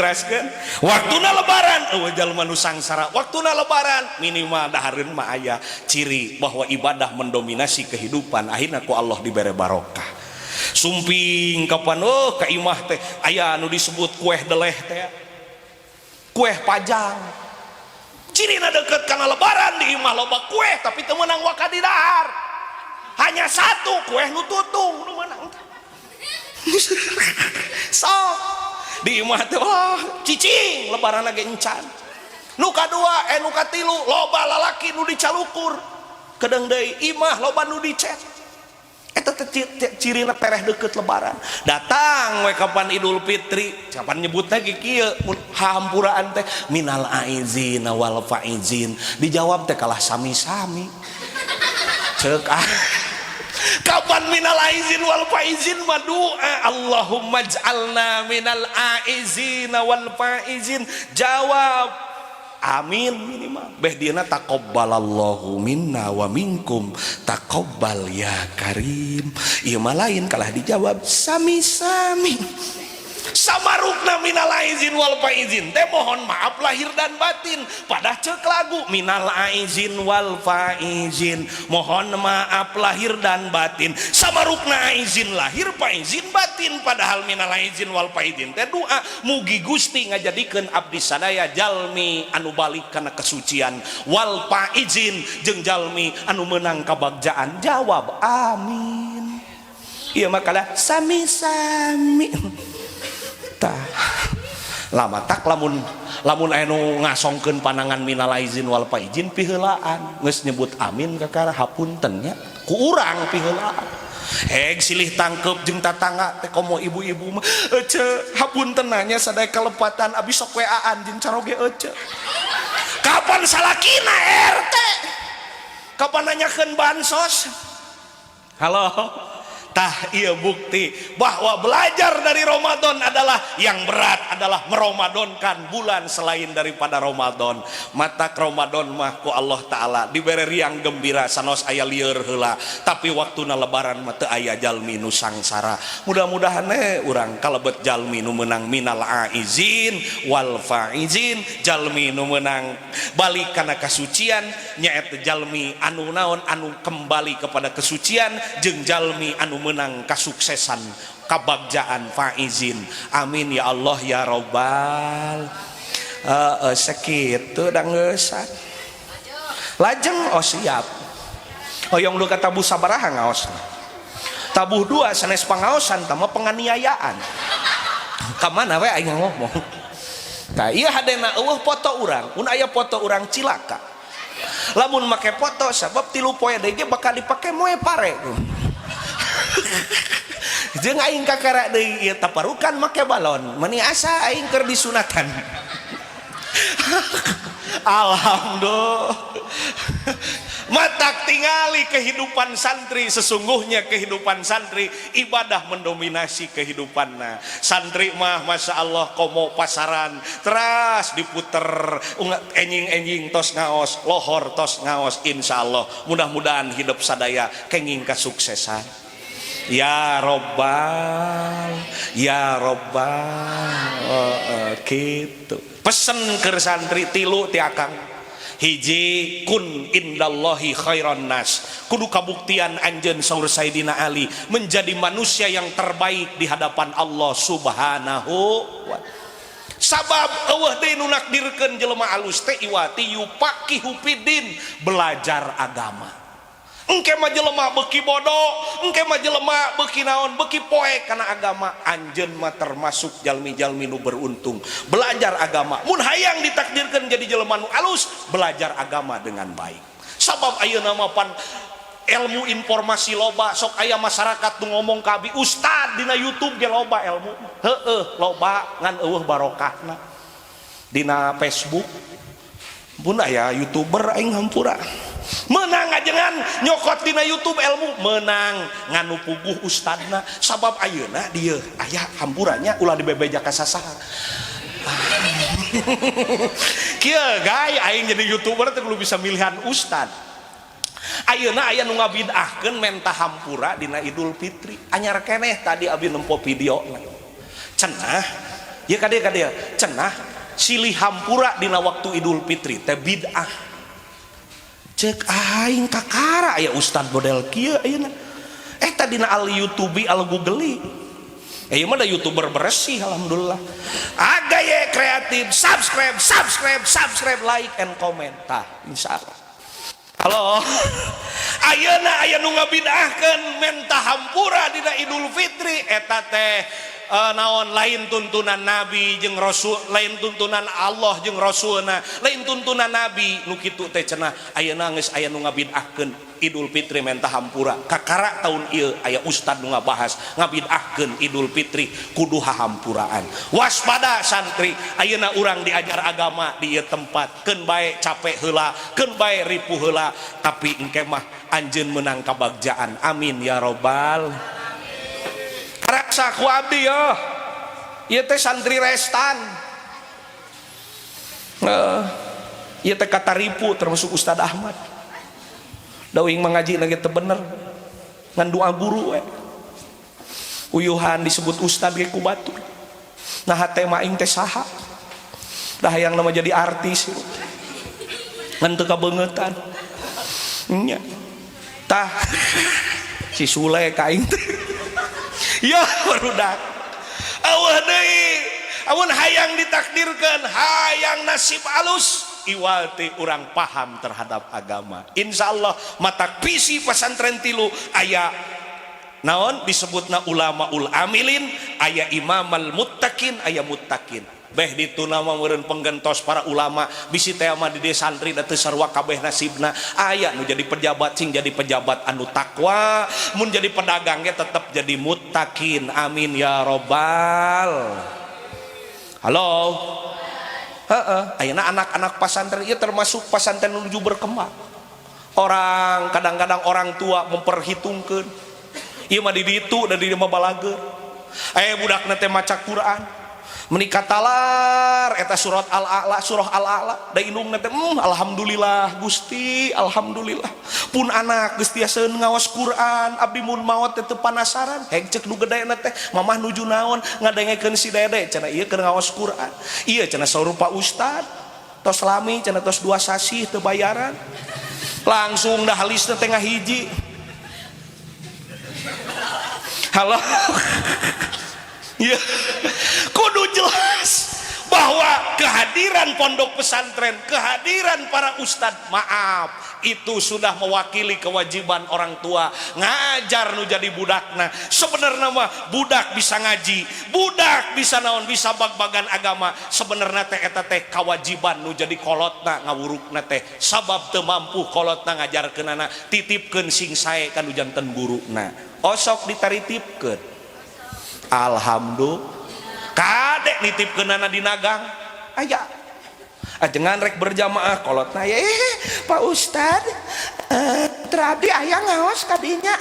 waktuna lebaran eueuh jalma nu sangsara waktuna lebaran minimal dahareun mah aya ciri bahwa ibadah mendominasi kehidupan akhirna ku Allah dibere barokah sumping kapan ka imah teh aya nu disebut kueh deleh teh kueh pajang cirina deukeut kana lebaran di imah loba kueh tapi teu meunang waka di dahar hanya satu kueh nu tutung nu meunang sok di imah teh wah cicing lebaran lagi encan nu kadua nu katilu loba lalaki nu dicalukur kedeung deui imah loba nu dicet eta teh cirina tereh deukeut lebaran datang we kapan Idul Fitri kapan nyebutna ge kieu hampuraan teh minal aizin wal faizin dijawab teh kalah sami-sami ceuk kapan minal aizin wal faizin mah doa Allahumma ij'alna minal aizin wal faizin jawab amin minimal beh dieuna taqabbalallahu minna wa minkum taqabbal ya karim ieu mah lain kalah dijawab sami-sami samarukna minal aizin wal faizin teh mohon maaf lahir dan batin. Pada cek lagu minal aizin wal faizin, mohon maaf lahir dan batin. Samarukna aizin lahir, faizin batin, padahal minal aizin wal faizin teh doa mugi Gusti ngajadikeun abdi sadaya jalmi anu balik kana kesucian, wal faizin jeung jalmi anu meunang kabagjaan. Jawab amin. Ieu makalah sami-sami tah lama tak lamun anu ngasongkeun panangan minal aizin wal faizin piheulaan geus nyebut amin kakara hapunten nya ku urang piheulaan. Heg silih tangkep jeung tatangga teh komo ibu-ibu mah ece hapunten nya sadaya kalepatan abi sok weaan jeung caroge ece. Kapan salakina RT? Kapan nanyakeun bansos? Halo. Tah iya bukti bahwa belajar dari Ramadan adalah yang berat adalah meromadonkan bulan selain daripada Ramadan. Mata Ramadan mah ku Allah Ta'ala dibere riang gembira sanos aya lieur heula, tapi waktuna lebaran mah teu aya jalmi nu sangsara. Mudah-mudahan urang kalebet jalmi nu meunang minal aizin wal faizin, jalmi nu meunang balik kana kasucian nyaeta jalmi anu naon anu kembali kepada kesucian jeung jalmi anu menang kasuksesan kabagjaan faizin. Amin ya Allah ya Robbal. Sakitu dangeusan lajeng siap hoyong lu kata tabuh sabaraha ngaos tabuh dua sanes pangaosan tama penganiayaan kamana we aing ngomong. Tah ieu hadena eueuh foto urang mun aya foto urang cilaka lamun make foto sabab 3 poe deui ge bakal dipake moe pare jeung aing kakara deui ieu taparukan make balon meni asa aing keur disunatan. Alhamdulillah. Matak tingali kehidupan santri, sesungguhnya kehidupan santri ibadah mendominasi kehidupanna. Santri mah masya Allah komo pasaran teras diputer enjing-enjing tos ngaos lohor tos ngaos. Insya Allah mudah-mudahan hidup sadaya kenging kasuksesan. Ya Robbal, ya Robbal. Gitu pesen ke santri tilu ti akang. Hiji kun indallahi khairan nas, kudu kabuktian anjeun saur Sayyidina Ali menjadi manusia yang terbaik di hadapan Allah Subhanahu wa ta'ala. Sabab eueuh deui nu nakdirkeun jelema alus teh iwati yupaqihu fiddin, belajar agama. Engke mah jelema beuki bodoh, engke mah jelema beuki naon, beuki poek kana agama. Anjeun mah termasuk jalmi-jalmi nu beruntung belajar agama. Mun hayang ditakdirkeun jadi jelema nu alus, belajar agama dengan baik. Sabab ayeuna mah pan ilmu informasi loba, sok aya masyarakat nu ngomong ka abi ustad dina YouTube ge loba ilmu. Heueuh loba ngan eueuh barokahna. Dina Facebook mun aya YouTuber aing hampura menang ajengan nyokot dina YouTube ilmu menang nganu puguh ustadna. Sabab ayeuna dieu aya hampuranya ulah dibebeja ka sasaha. Kieu gay aing jadi YouTuber teh kudu bisa milihan ustad. Ayeuna aya nu ngabidahkeun menta hampura dina Idul Fitri. Anyar keneh tadi abi nempo video cenah ieu kadeu cenah silih hampura dina waktu Idul Fitri teh bid'ah. Cek aing kakara aya ustad model kieu ayeuna. Tadina al YouTube al Google. Ieu mah da YouTuber bersih alhamdulillah. Aga ye kreatif, subscribe, like and comment. Tah insyaallah. Halo. Ayeuna aya nu ngabidahkeun menta hampura dina Idul Fitri eta teh naon lain tuntunan Nabi jeung Rasul, lain tuntunan Allah jeung Rasulna, lain tuntunan Nabi nu kitu teh cenah ayeuna geus aya nu ngabidahkeun Idul Fitri menta hampura. Kakara taun ieu aya ustad nu ngabahas ngabidahkeun Idul Fitri kudu hahampuraan. Waspada santri, ayeuna urang diajar agama di ieu tempat keun bae capek heula, keun bae ripuh heula, tapi engke mah anjeun meunang kabagjaan. Amin ya Robbal. Raksa ku abdi yo. Ieu teh santri restan. Ieu teh kata ripu termasuk Ustad Ahmad. Dawing mengaji lagi teu bener. Ngan doa guru we. Uyuhan disebut ustad ge ku batur. nah tema aing teh saha dah yang nama jadi artis ngan teu kabeungetan nya tah si Sule ka aing teh ya barudak eueuh deui amun hayang ditakdirkeun hayang nasib alus iwal teh urang paham terhadap agama insyaallah matak pisi pesantren tilu aya naon disebutna ulamaul amilin aya imamal muttaqin aya muttaqin beh ditu nama meureun penggentos para ulama bisi teh mah di desa santri da teu sarua kabeh nasibna aya nu jadi pejabat sing jadi pejabat anu takwa mun jadi pedagang ge tetep jadi muttaqin amin ya robbal halo ayeuna anak-anak pesantren ieu termasuk pesantren menuju berkembang orang kadang-kadang orang tua memperhitungkeun ieu mah di ditu da di mah balageur aya budakna teh maca Quran menikah talar eta surah al-a'la da indungna teh alhamdulillah Gusti alhamdulillah pun anak geus tiasa ngaos Quran abdi mun maot teh teu panasaran heng ceuk nu gedena teh mamah nuju naon ngadengekeun si dede cenah ieu keur ngaos Quran ieu cenah sarupa ustad tos lami cenah tos 2 sasih teu bayaran langsung dah listna teh ngahiji halo ya kudu jelas bahwa kehadiran pondok pesantren kehadiran para ustadz maaf itu sudah mewakili kewajiban orang tua ngajar nu jadi budakna sebenarnya mah budak bisa ngaji budak bisa naon bisa bag-bagan agama sebenarnya teh eta teh kewajiban nu jadi kolotna ngawurukna teh sabab teu mampu kolotna ngajarkeunana titipkeun sing sae kanu janten guruna osok ditaritipkeun alhamdulillah kadek nitipkeunana di nagang aya ajengan rek berjamaah kolotna ya Pak Ustad terabi aya ngaos kadinya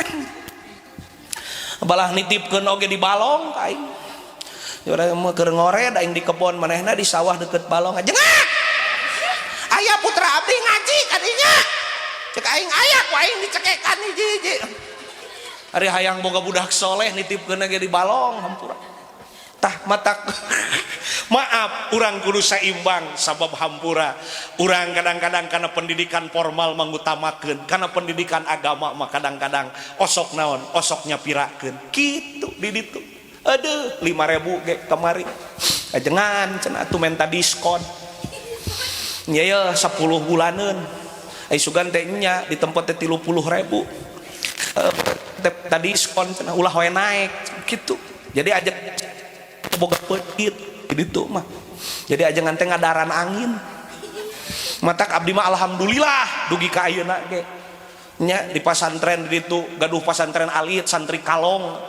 balah nitipkeun oge di balong ka aing urang mah keur ngore da aing di kebon manehna di sawah deket balong ajengan aya putra abdi ngaji kadinya cek aing aya ku aing dicekekan hiji-hiji ari hayang boga budak soleh nitipkeun ge di balong hampura tah matak maaf urang kudu saimbang sabab hampura urang kadang-kadang karena pendidikan formal mengutamakeun karena pendidikan agama mah kadang-kadang osok naon osok nyapirakeun kitu di ditu aduh 5.000 ge kamari ajengan cenah atuh menta diskon nya ye 10 bulaneun ai sugan teh nya di tempat teh 30.000 tadi diskon cenah ulah we naik gitu jadi aja boga peut gitu mah jadi aja ngante ngadaran angin matak abdi mah alhamdulillah dugi ka ayeuna ge nya di pasantren di ditu gaduh pasantren alit santri kalong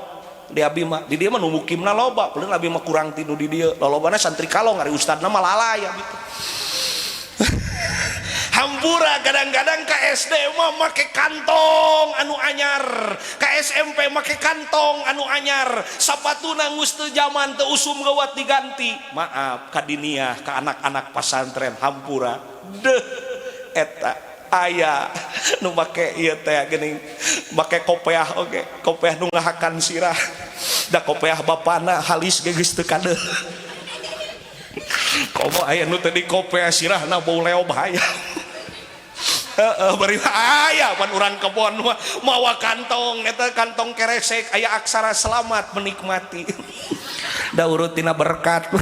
di abi mah di dieu mah nu mukimna loba peuleun abi mah kurang ti nu di dieu lolobana santri kalong ari ustadna mah lalaya gitu hampura kadang-kadang ka SD mah make kantong anu anyar ka SMP make kantong anu anyar sapatuna geus teu zaman teu usum gawat diganti maaf ka dinia ka anak-anak pasantren hampura deuh eta aya nu make ieu teh geuning make kopiah oge kopiah nu ngahakan sirah da kopiah bapana halis ge geus teu kadeuh komo aya nu teh di kopiah sirahna bau leo bahaya bari aya pan urang kebon mawa kantong eta kantong keresek aya aksara selamat menikmati da urut tina berkat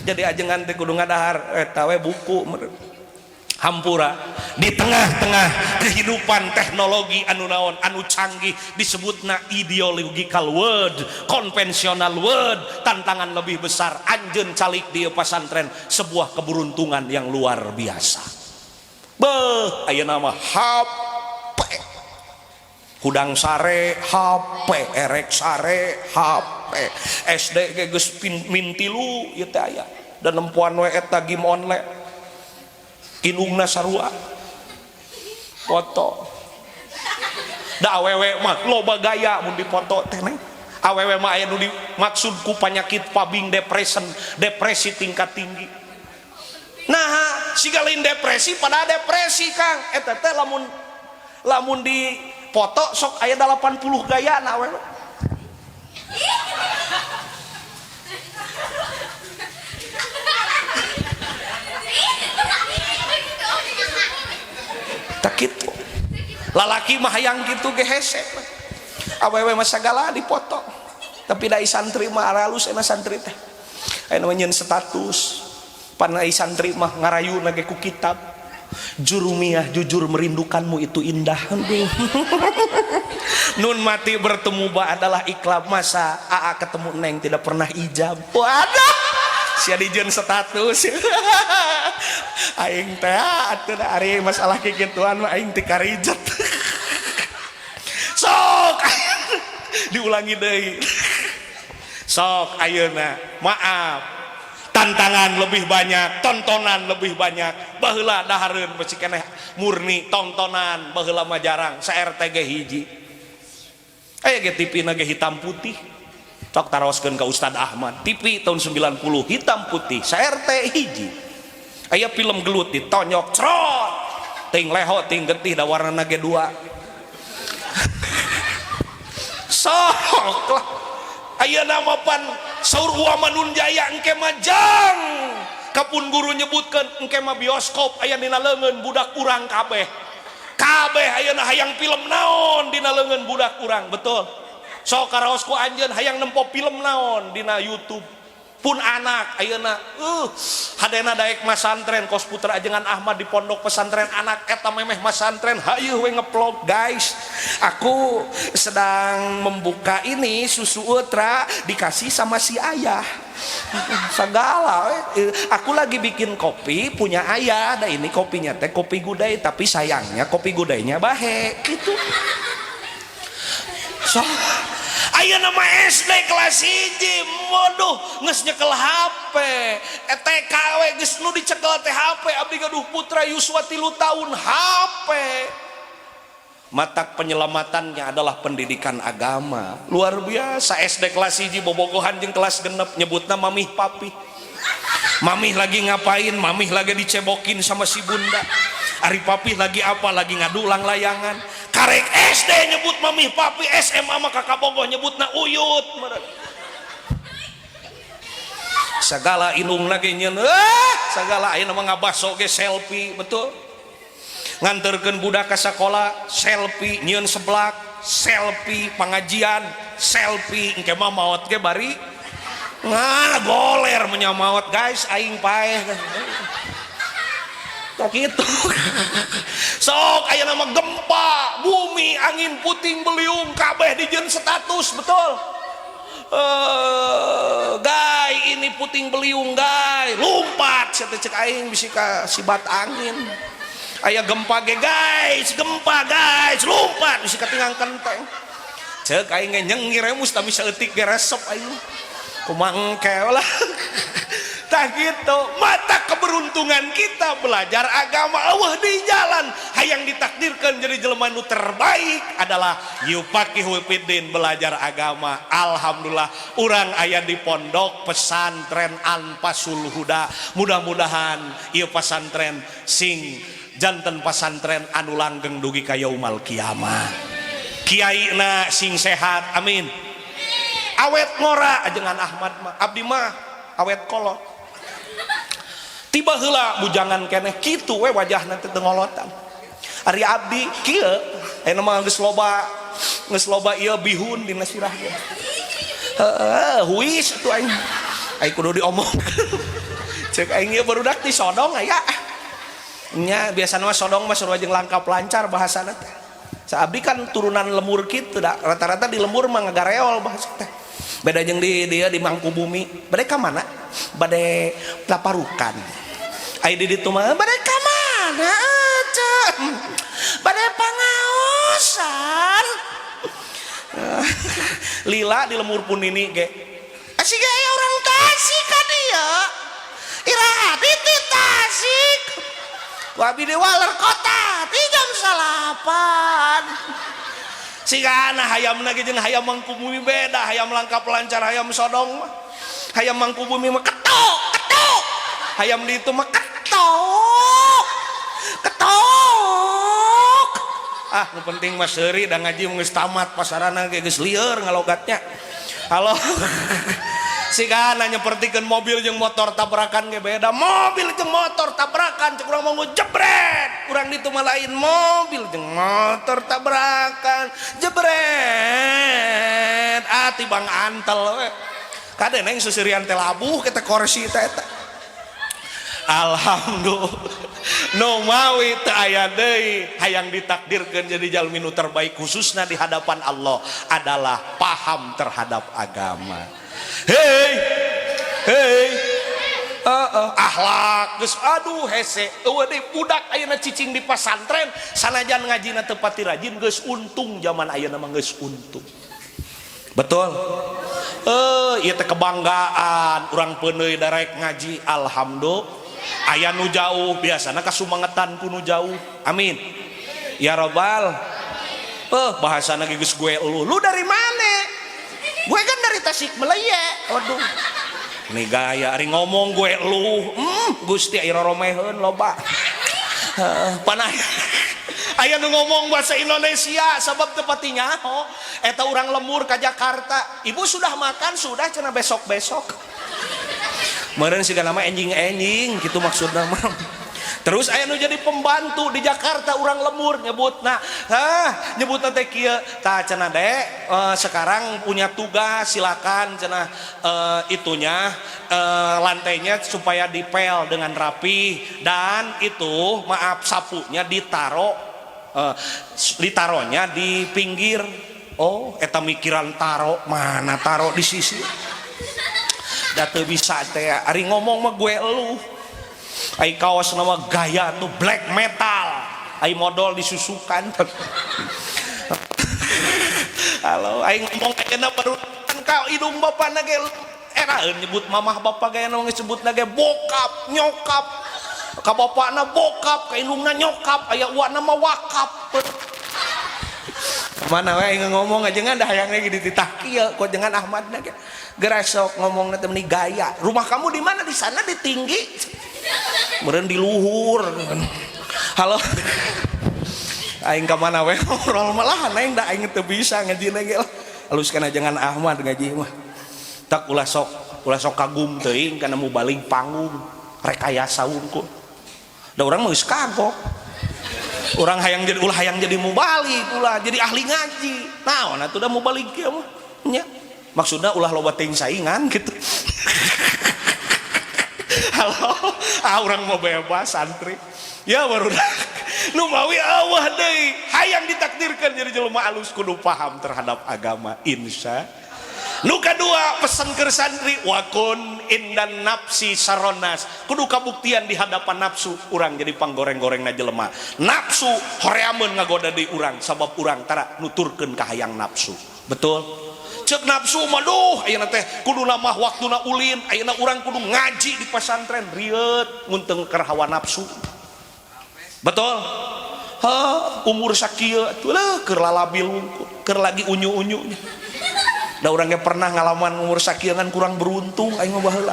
jadi ajengan teh kudu ngadahar eta we buku hampura di tengah-tengah kehidupan teknologi anu naon anu canggih disebutna ideological world konvensional world tantangan lebih besar anjeun calik di pesantren sebuah keberuntungan yang luar biasa beuh ayeuna mah HP hudang sare HP erek sare HP SD ge geus min 3 ieu teh aya dan nempuan we eta game online indungna sarua foto da awewe mah loba gaya mun dipoto teh neng awewe mah aya nu dimaksud ku penyakit pabing depresi tingkat tinggi nah siga lain depresi pada depresi Kang eta teh lamun di foto sok aya 80 gaya na we lalaki mah hayang gitu ge hese awewe mah sagala dipoto tapi dai santri mah halus enak santri teh aya namanya status pan ai santri mah ngarayuna ge ku kitab Jurumiyah jujur merindukanmu itu indah. Nun mati bertemu ba adalah iklab masa AA ketemu Neng tidak pernah ijab. Waduh sia dijieun status aing teh atuh ari masalah kikituan mah aing teu karijat sok diulangi deui sok ayeuna maaf tantangan lebih banyak, tontonan lebih banyak. Baheula dahareun beusi keneh murni tontonan, baheula mah jarang. Sa RT ge hiji. Aya ge TV-na ge hitam putih. Cok taroskeun ka Ustad Ahmad. TV tahun 90 hitam putih. Sa RT hiji. Aya film gelut ditonyok crot. Ting leho ting getih da warnana ge dua. Sok lah. Aya nama pan saur Uamanun Jaya engke majang kapun guru nyebutkan engke mah bioskop aya dina leungeun budak urang kabeh ayeuna hayang film naon dina leungeun budak urang betul sok karaos ku anjeun hayang nempo film naon dina YouTube pun anak ayeuna hadena daek masantren kos putra ajengan Ahmad di pondok pesantren anak eta memeh masantren hayu we ngeplog guys aku sedang membuka ini susu ultra dikasih sama si ayah segala aku lagi bikin kopi punya ayah da ini kopinya teh kopi gudai tapi sayangnya kopi gudainya bahe gitu so aya nama SD kelas 1 waduh geus nyekel HP TK we geus nu dicekel teh HP abdi gaduh putra yuswa 3 tahun HP mata penyelamatannya adalah pendidikan agama luar biasa SD kelas 1 bobogohan jeung kelas genep nyebutna mamih papi mamih lagi ngapain mamih lagi dicebokin sama si bunda ari papi lagi apa lagi ngadulang layangan karek SD nyebut mamih papi SMA mah kakak bogoh nyebutna uyut segala inung lagi nyeun segala ayeuna mah ngabaso ge selfie betul nganterkeun budak ka sakola selfie nyieun seblak selfie pangajian selfie engke mah maot ge bari goler menyamaot guys aing paeh tak gitu sok aya nama gempa bumi angin puting beliung kabeh dijieun status betul guys ini puting beliung guys lumpat sia teh cek aing bisi ka sibat angin aya gempa ge guys gempa guys lumpat bisi ka tingang kenteng cek aing nyengir emus tapi saeutik ge resep aing kumangke lah tak gitu mata keberuntungan kita belajar agama Allah di jalan hayang ditakdirkan jadi jelema nu terbaik adalah yufaqihu fiddin belajar agama alhamdulillah urang aya di pondok pesantren Anfasul Huda mudah-mudahan ieu pesantren sing janten pesantren anu langgeng dugi ka yaumul kiamah kiaina sing sehat amin awet ngora ajengan Ahmad mah abdi mah awet kolot tiba heula bujangan keneh kitu we wajahna teh ngolotan ari abdi kieu aya mah geus loba ieu bihun dina sirah ge huis atuh aing kudu diomong cek aing ieu barudak di sodong aya nya biasana mah sodong mah sarua jeung langkap lancar bahasana teh saabdi kan turunan lemur kitu da rata-rata di lemur mah ngagareol bahasa teh beda jeung di dia di Mangkubumi bade ka mana bade Laparukan ai di ditu mah bade ka mana atuh bade pangaosan lila di lemur pun ini ge asik aya urang Tasik ka dieu iraha di Tasik wabi di Waler kota di jam 8 sigana hayamna ge jeung hayam Mangkubumi beda hayam langkap lancar hayam sodong mah hayam Mangkubumi mah ketok hayam di itu mah ketok nu penting mah seuri da ngaji geus tamat pasarana ge geus lieur ngalogatnya halo sigana nyepertikeun mobil jeung motor tabrakan ge beda. Mobil jeung motor tabrakan cek urang mau jebret, urang ditu mah lain mobil jeung motor tabrakan jebret tibang antel we kadene yang susirian teh labuh kita korsi teh eta. Alhamdulillah nu mawi teu aya deui hayang ditakdirkeun jadi jalmi nu terbaik khususna di hadapan Allah adalah paham terhadap agama. Hei akhlak geus aduh hese eueuh deui budak ayeuna cicing di pesantren sanajan ngajina teu pati rajin geus untung zaman ayeuna mah geus untung. Betul. Ieu teh kebanggaan urang peuneuy darek ngaji alhamdulillah. Aya nu jauh biasana kasumangetan ku nu jauh. Amin. Ya Rabbal. Bahasana geus gue lu dari mana? Gue kan dari Tasikmalaya. Waduh. Ini gaya ari ngomong gue lu. Gusti aya romeheun loba. Panah. Aya nu ngomong bahasa Indonesia sabab teu pati nyaho. Eta urang lemur ka Jakarta. Ibu sudah makan? Sudah cenah besok-besok. Meureun sigana mah enjing-enjing kitu maksudna mah. Terus aya nu jadi pembantu di Jakarta urang lemur nyebutna. Nyebutna teh kieu, tah cenah Dek, sekarang punya tugas silakan cenah itunya lantainya supaya dipel dengan rapi dan itu maaf sapunya ditaronya di pinggir. Oh, eta mikiran taro mana taro di sisi. Da teu bisa teh ari ngomong mah gue elu. Ai kaos nama gaya tuh black metal. Ai modal disusukan. Halo, ai ngomong ayeuna baru ka hidung bapana ge eraeun nyebut mamah bapak ge anu disebutna ge bokap, nyokap. Ka bapana bokap, ka indungna nyokap, aya uwana mah wakap. Mana we ngomong aja ngan dah hayang lagi dititah kieu kok jangan Ahmadna ge. Geresok ngomongna teh meni gaya. Rumah kamu di mana? Di sana di tinggi. Meureun di luhur. Halo. Aing ka mana we ngobrol malah aing da aing teu bisa ngajina ge. Haluskeun jangan Ahmad ngaji mah. Tak ulah sok kagum teuing kana mu baling panggung rekayasa unggul. Da urang mah geus kagok. Orang hayang jadi mubalik ulah jadi ahli ngaji. Naon atuh da mubalik kieu mah nya. Maksudna ulah loba teuing saingan gitu. Halo, urang mau bebas santri. Ya baru nu mawi Allah deui hayang ditakdirkan jadi jelema alus kudu paham terhadap agama insya. Nu kadua pesan keur santri wakun indan nafsi saronas kudu kabuktian di hadapan nafsu urang jadi panggoreng-gorengna jelema. Nafsu horeameun ngagoda deui urang sabab urang tara nuturkeun ka hayang nafsu. Betul? Cek nafsu mah duh ayeuna teh kuduna mah waktuna ulin ayeuna urang kudu ngaji di pesantren rieut mun teu keur hawa nafsu. Betul? Umur sakieu atuh keur lalabil wungkul keur lagi unyu-unyunya. Da urang ge pernah ngalaman umur sakieu kan kurang beruntung aing mah baheula.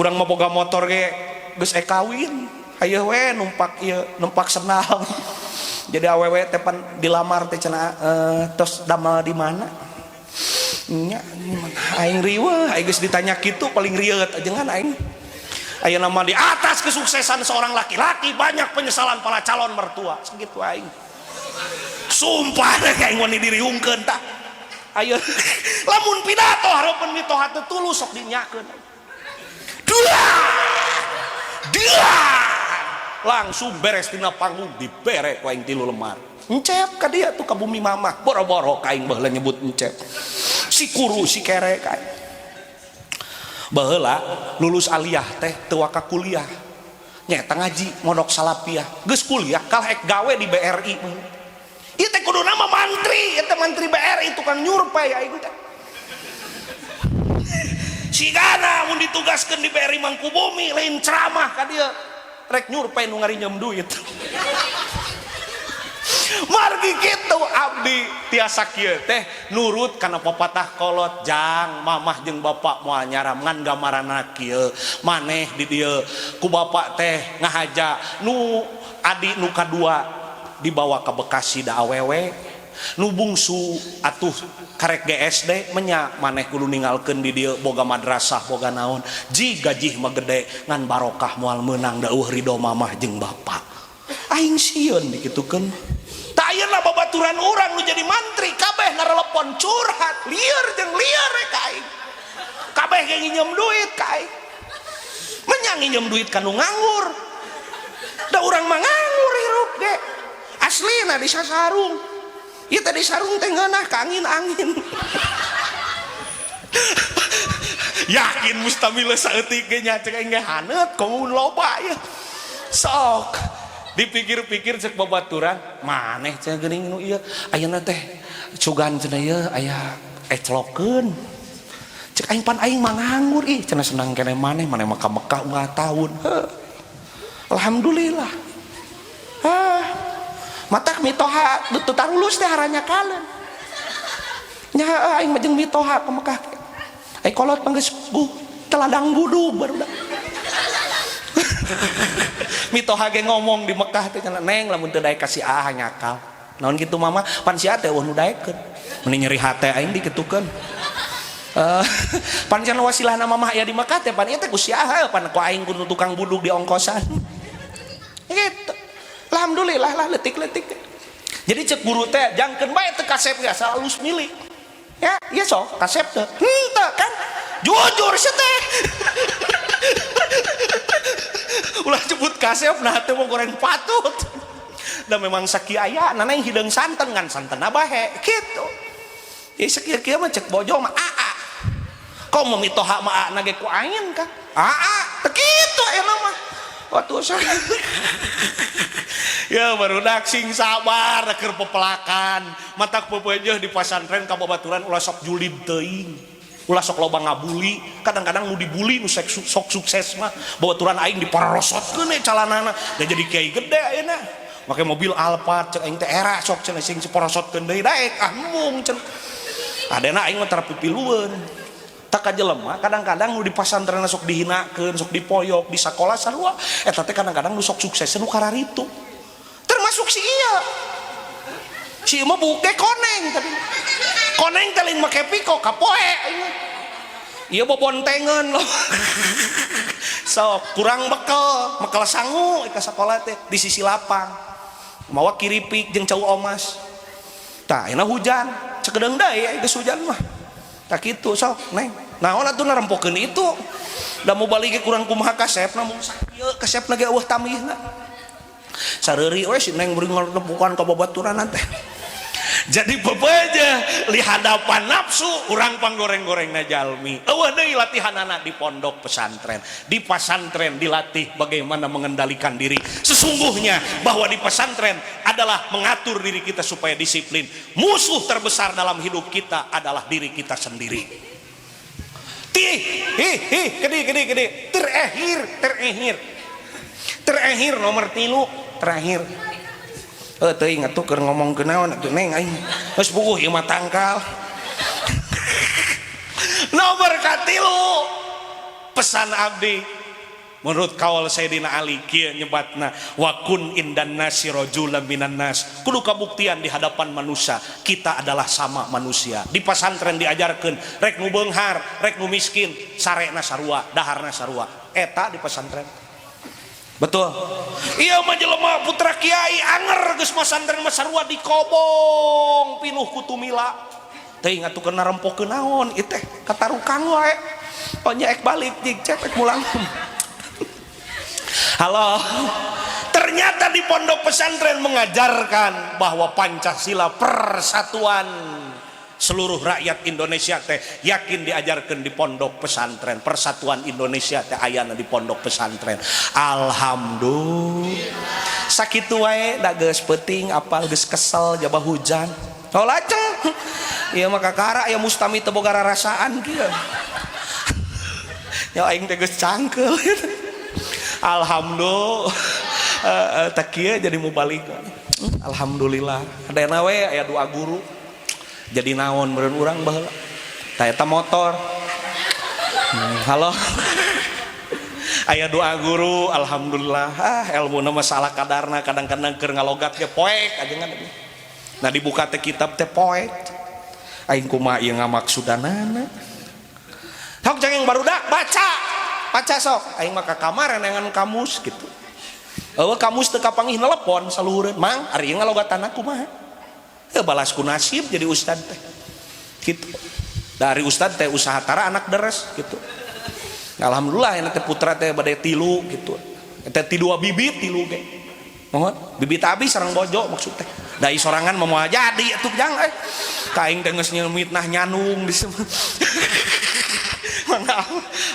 Urang mah boga motor ge geus kawin, hayeeh we numpak senal. Jadi awewe teh pan dilamar teh cenah tos damel di mana? Nya aing riweuh, aing geus ditanya kitu paling rieut ajengan aing. Ayeuna mah di atas kesuksesan seorang laki-laki banyak penyesalan para calon mertua. Sakitu aing. Sumpah deh aing wani diriungkeun tah. Ayo lamun pidato hareupeun mitoha teu tulus sok dinyakeun. Dia langsung beres tina panggung dibere ku aing 3 lemar. Encep ka dia tuh ka bumi mamah boro-boro ka aing baheula nyebut encep. Si kuru si kere ka aing. Baheula lulus aliyah teh teu waka kuliah. Nyeta ngaji modok salapiah. Geus kuliah kalek gawe di BRI. Ieu teh kudu nama mantri, ieu teh mantri BRI tukang nyurpai aing teh. Sigana mun ditugaskeun di BRI Mangkubumi lain ceramah ka dieu rek nyurpai nu ngarinjem duit. Margi kitu abdi tiasa kieu teh nurut kana pepatah kolot jang mamah jeung bapak moal nyaramngan gambaranna kieu maneh di dieu ku bapak teh ngahaja nu adi nu kadua dibawa ke Bekasi da awewe nu bungsu atuh karek GSD menyak maneh kudu ninggalkeun di dieu boga madrasah boga naon ji gajih mah gede ngan barokah moal meunang dauh ridho mamah jeung bapak aing sieun dikitukeun tah ayeuna babaturan urang nu jadi mantri kabeh ngarelepon curhat lieur jeung lieur ka aing kabeh ge nginjem duit ka aing menyak nginjem duit ka nu nganggur da urang mah nganggur hirup ge aslina di sasarung ieu teh di sarung teh ngeunah ka angin-angin yakin mustamila saeutik ge nya cek aing ge haneut komo loba ya sok dipikir-pikir cek babaturan maneh cek geuning nu ieu ayeuna teh cugan cenah ieu aya eclokeun cek aing pan aing mah nganggur ih cenah senang keneh maneh mah ka Mekah 4 tahun alhamdulillah matak mitoha betul tarulus teh haranya kalen nya aing mah jeung mitoha ka Mekah ai kolot panggeus teladang budug barudak mitoha ge ngomong di Mekah teh cenah neng lamun teu daek ka si ah nyakal naon kitu mama pan sia teh nu daekeun meni nyeri hate aing dikitukeun pan cenah wasilahna mamah aya di Mekah teh pan ieu teh ku si ah pan ku aing kudu tukang budug di ongkosan gitu. Alhamdulillah lah letik-letik. Jadi cek guru teh jangkeun bae teu kasep ya selalu milik. Ya, iya sok kasep teh. Henteu kan. Jujur sih teh. Ulah jebut kasep nah teh mau goreng patut. Da memang sakieu aya nana yang hideung santen ngan santenna bae kitu. Ieu sakieu mah cek bojo mah aa. Kau memitoha mah aa ge ku aing kan. Aa teu kitu ayeuna mah. Waktu saya ya barudak sing sabar keur pepelakan matak pepeujeuh di pasantren ka babaturan ulah sok julid teuing ulah sok loba ngabuli kadang-kadang nu dibuli nu sok sukses mah babaturan aing diparosotkeun calanana da jadi kiai gede ayeuna make mobil Alphard cek aing teh era sok cenah sing diparosotkeun deui daek mung cenah adena aing mah terapipilueun tak kajelema kadang-kadang nu di pasantren sok dihinakeun sok dipoyok di sakola sarua eta teh kadang-kadang nu sok sukses nu kararitu termasuk si iya si mah buke koneng tapi koneng teh lain make piko kapoe ieu bobontengeun loh sok kurang bekel sangu ka sakola teh di sisi lapang mawa kiripik jeung cau omas tah ayeuna hujan cekedeung deui geus hujan mah tak kitu sok neng naon atuh narempokeun itu da mau balik ke kurang kumaha kasepna mung sakieu kasepna ge eueuh tamihna sareuri we si neng beuring ngarempokan ka babaturan teh jadi bebeja li hadapan nafsu urang panggoreng-gorengna jalmi eueuh deui latihanana di pondok pesantren di pesantren dilatih bagaimana mengendalikan diri sesungguhnya bahwa di pesantren adalah mengatur diri kita supaya disiplin musuh terbesar dalam hidup kita adalah diri kita sendiri gede terakhir nomor 3 terakhir teuing atuh keur ngomong ke naon atuh neng aing geus puguh ieu mah tangkal nomor 3 pesan abdi menurut kaul Sayyidina Ali kieu nyebatna wa kun indan nasi rajulan minan nas kudu kabuktian di hadapan manusia kita adalah sama manusia di pesantren diajarkeun rek nu beunghar rek nu miskin sarena sarua daharna sarua eta di pesantren betul iya mah jelema putra kiai anger geus pesantren mah sarua dikobong pinuh ku tumila teuing atuh keur narempokeun naon ieu teh katarukang wae oh nyaek balik jeung cepet mulang halo ternyata di pondok pesantren mengajarkan bahwa Pancasila persatuan seluruh rakyat Indonesia teh yakin diajarkan di pondok pesantren persatuan Indonesia teh ayana di pondok pesantren alhamdulillah sakitu wae da geus peuting apal geus kesel jabah hujan oh laceng ieu mah kakara aya mustami teu boga rarasaan kieu nya aing teh geus cangkeul alhamdulillah tak kieu jadi mau balik alhamdulillah adena we aya doa guru jadi naon meureun urang baheula tah eta motor halo aya doa guru alhamdulillah ilmuna mah salah kadarna kadang-kadang keur ngalogat ge poek aja Nah dibuka teh kitab teh poet aing kumaha ieu ngamaksudanana sok cengeng barudak baca sok aing mah ka kamar neangan kamus gitu eueuh kamus teu kapanggih nelepon saluhureun mang ari ieu ngalogatana kumaha balas ku nasib jadi ustad teh gitu dari ustad teh usaha tara anak deres gitu alhamdulillah enak teh putra teh bade 3 gitu teh 3 bibit 3 ge mohon bibit abi sareng bojo maksud teh dai sorangan mau jadi atuh jang kaing teh geus mitnah nyanung di semua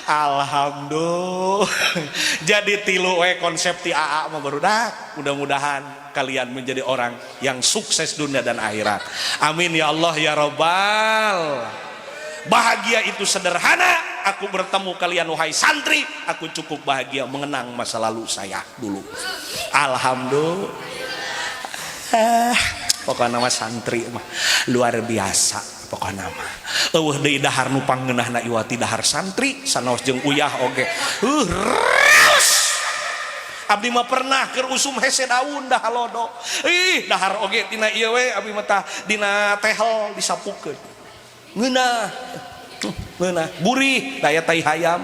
alhamdulillah jadi 3 we konsep ti AA mah barudak mudah-mudahan kalian menjadi orang yang sukses dunia dan akhirat amin ya Allah ya Rabbal. Bahagia itu sederhana, aku bertemu kalian wahai santri, aku cukup bahagia mengenang masa lalu saya dulu. Alhamdulillah. Pokoknya nama santri mah luar biasa pokoknya mah. Eueuh deui dahar nu pangeunahna iwati dahar santri sanaos jeung uyah oge. Abdi mah pernah keur usum hese daun dah halodo. Dahar oge tina ieu we abdi mah tah dina tehel disapukeun. Ngeunah burih daya tai hayam.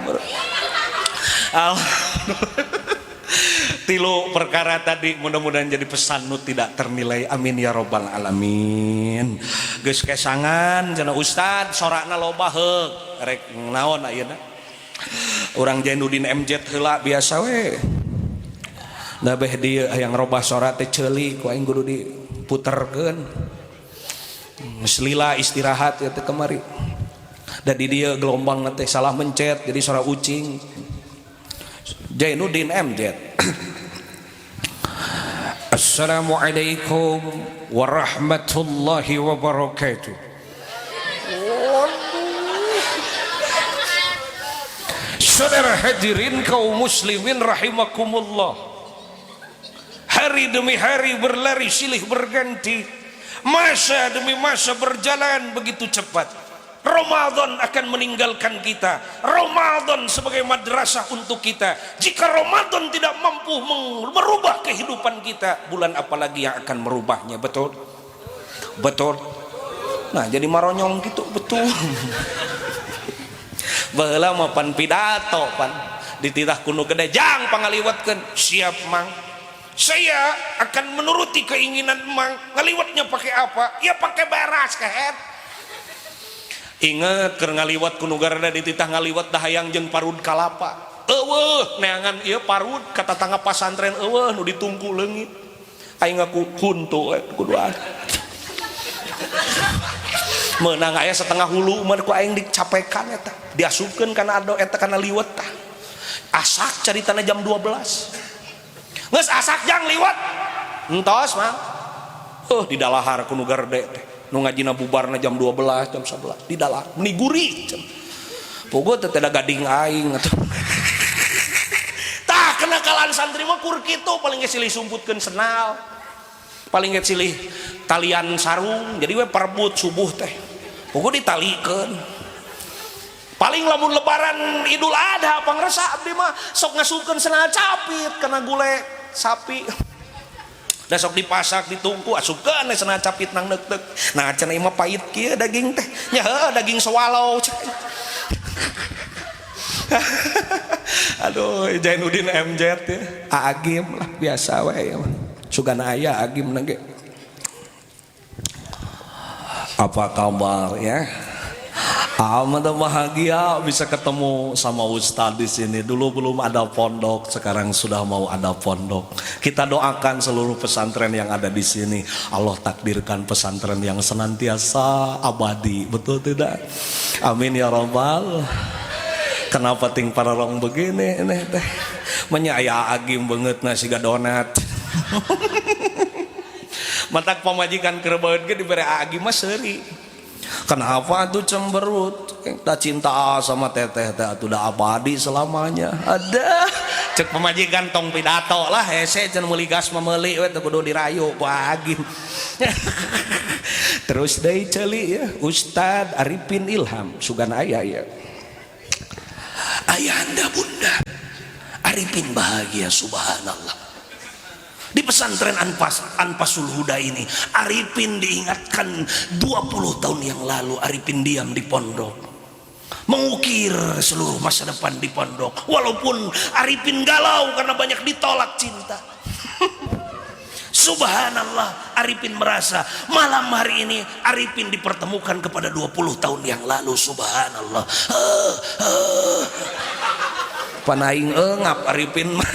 Tilu perkara tadi mudah-mudahan jadi pesan nu tidak ternilai amin ya robbal alamin. Geus kesangan cenah ustad sorakna loba heuk rek naon ayeuna urang Jainuddin MZ heula biasa we da beh dieu yang robah sorak teh ceuli ku aing kudu diputerkeun selila istirahat ya teh kemari dan di dia gelombang nanti salah mencet jadi suara ucing Jainuddin MZ. Assalamualaikum warahmatullahi wabarakatuh. Saudara hadirin kaum muslimin rahimakumullah, hari demi hari berlari silih berganti, masa demi masa berjalan begitu cepat. Ramadan akan meninggalkan kita. Ramadan sebagai madrasah untuk kita. Jika Ramadan tidak mampu merubah kehidupan kita, bulan apalagi yang akan merubahnya? Betul? Betul. Nah jadi maronyong gitu betul. Baheula mah pan pidato pan dititah kuno gede jang pangaliwatkeun siap mang. Saya akan menuruti keinginan mang. Ngaliwatnya pakai apa? Ya pakai beras kehet. Ingat keur ngaliwat ku nugarana dititah ngaliwat dahayang jeung parud kalapa. Eueuh neangan ieu parud ka tatangga pasantren eueuh nu ditungku leungit. Aing aku huntu kudu meunang aya setengah hulu mah ku aing dicapekan eta. Diasupkeun kana ado eta kana liwet tah. Asak caritana jam 12. Geus asak jang liwat. Entos mah. Di dalahar ku nu gerde teh. Nu ngajina bubarna jam 12 jam 11 di dalam meniguri pogo teh da gading aing atuh tah kenakalan santri mah kur kitu paling ge silih sumputkeun senal paling ge silih talian sarung jadi we perebut subuh teh pogo ditalikeun paling lamun lebaran Idul Adha pangresa abdi mah sok ngasupkeun senal capit kana gulai sapi. Da sok dipasak ditungku asupkeun we cenah capit nang neuk-neuk. Nah cenah ieu mah pait kieu daging teh. Nya heuh daging swallow. Aduh Jainuddin MZ ya. Agim lah biasa we ya. Sugana aya agim na ge. Apa kabar ya? Amat bahagia bisa ketemu sama Ustadz di sini. Dulu belum ada pondok, sekarang sudah mau ada pondok. Kita doakan seluruh pesantren yang ada di sini. Allah takdirkan pesantren yang senantiasa abadi, betul tidak? Amin ya Rabbal. Kenapa ting para orang begini? Ini teh menyaya agim banget nasi donat. Matak pamajikan kerebaut ge dibere agim mah seuri. Kenapa tuh cemberut? Tak cinta sama teteh teh atuh da abadi selamanya. Ada cek pemajikan tong pidato lah hese cenah meuli gas meuli we teh kudu dirayu pagi. Terus deui ceuli ya Ustad Arifin Ilham sugana aya ya. Ayahanda Bunda Arifin bahagia subhanallah. Di pesantren Anfasul Huda ini Arifin diingatkan 20 tahun yang lalu Arifin diam di pondok mengukir seluruh masa depan di pondok, walaupun Arifin galau karena banyak ditolak cinta. Subhanallah, Arifin merasa malam hari ini Arifin dipertemukan kepada 20 tahun yang lalu. Subhanallah. Panaing ngap Arifin mah.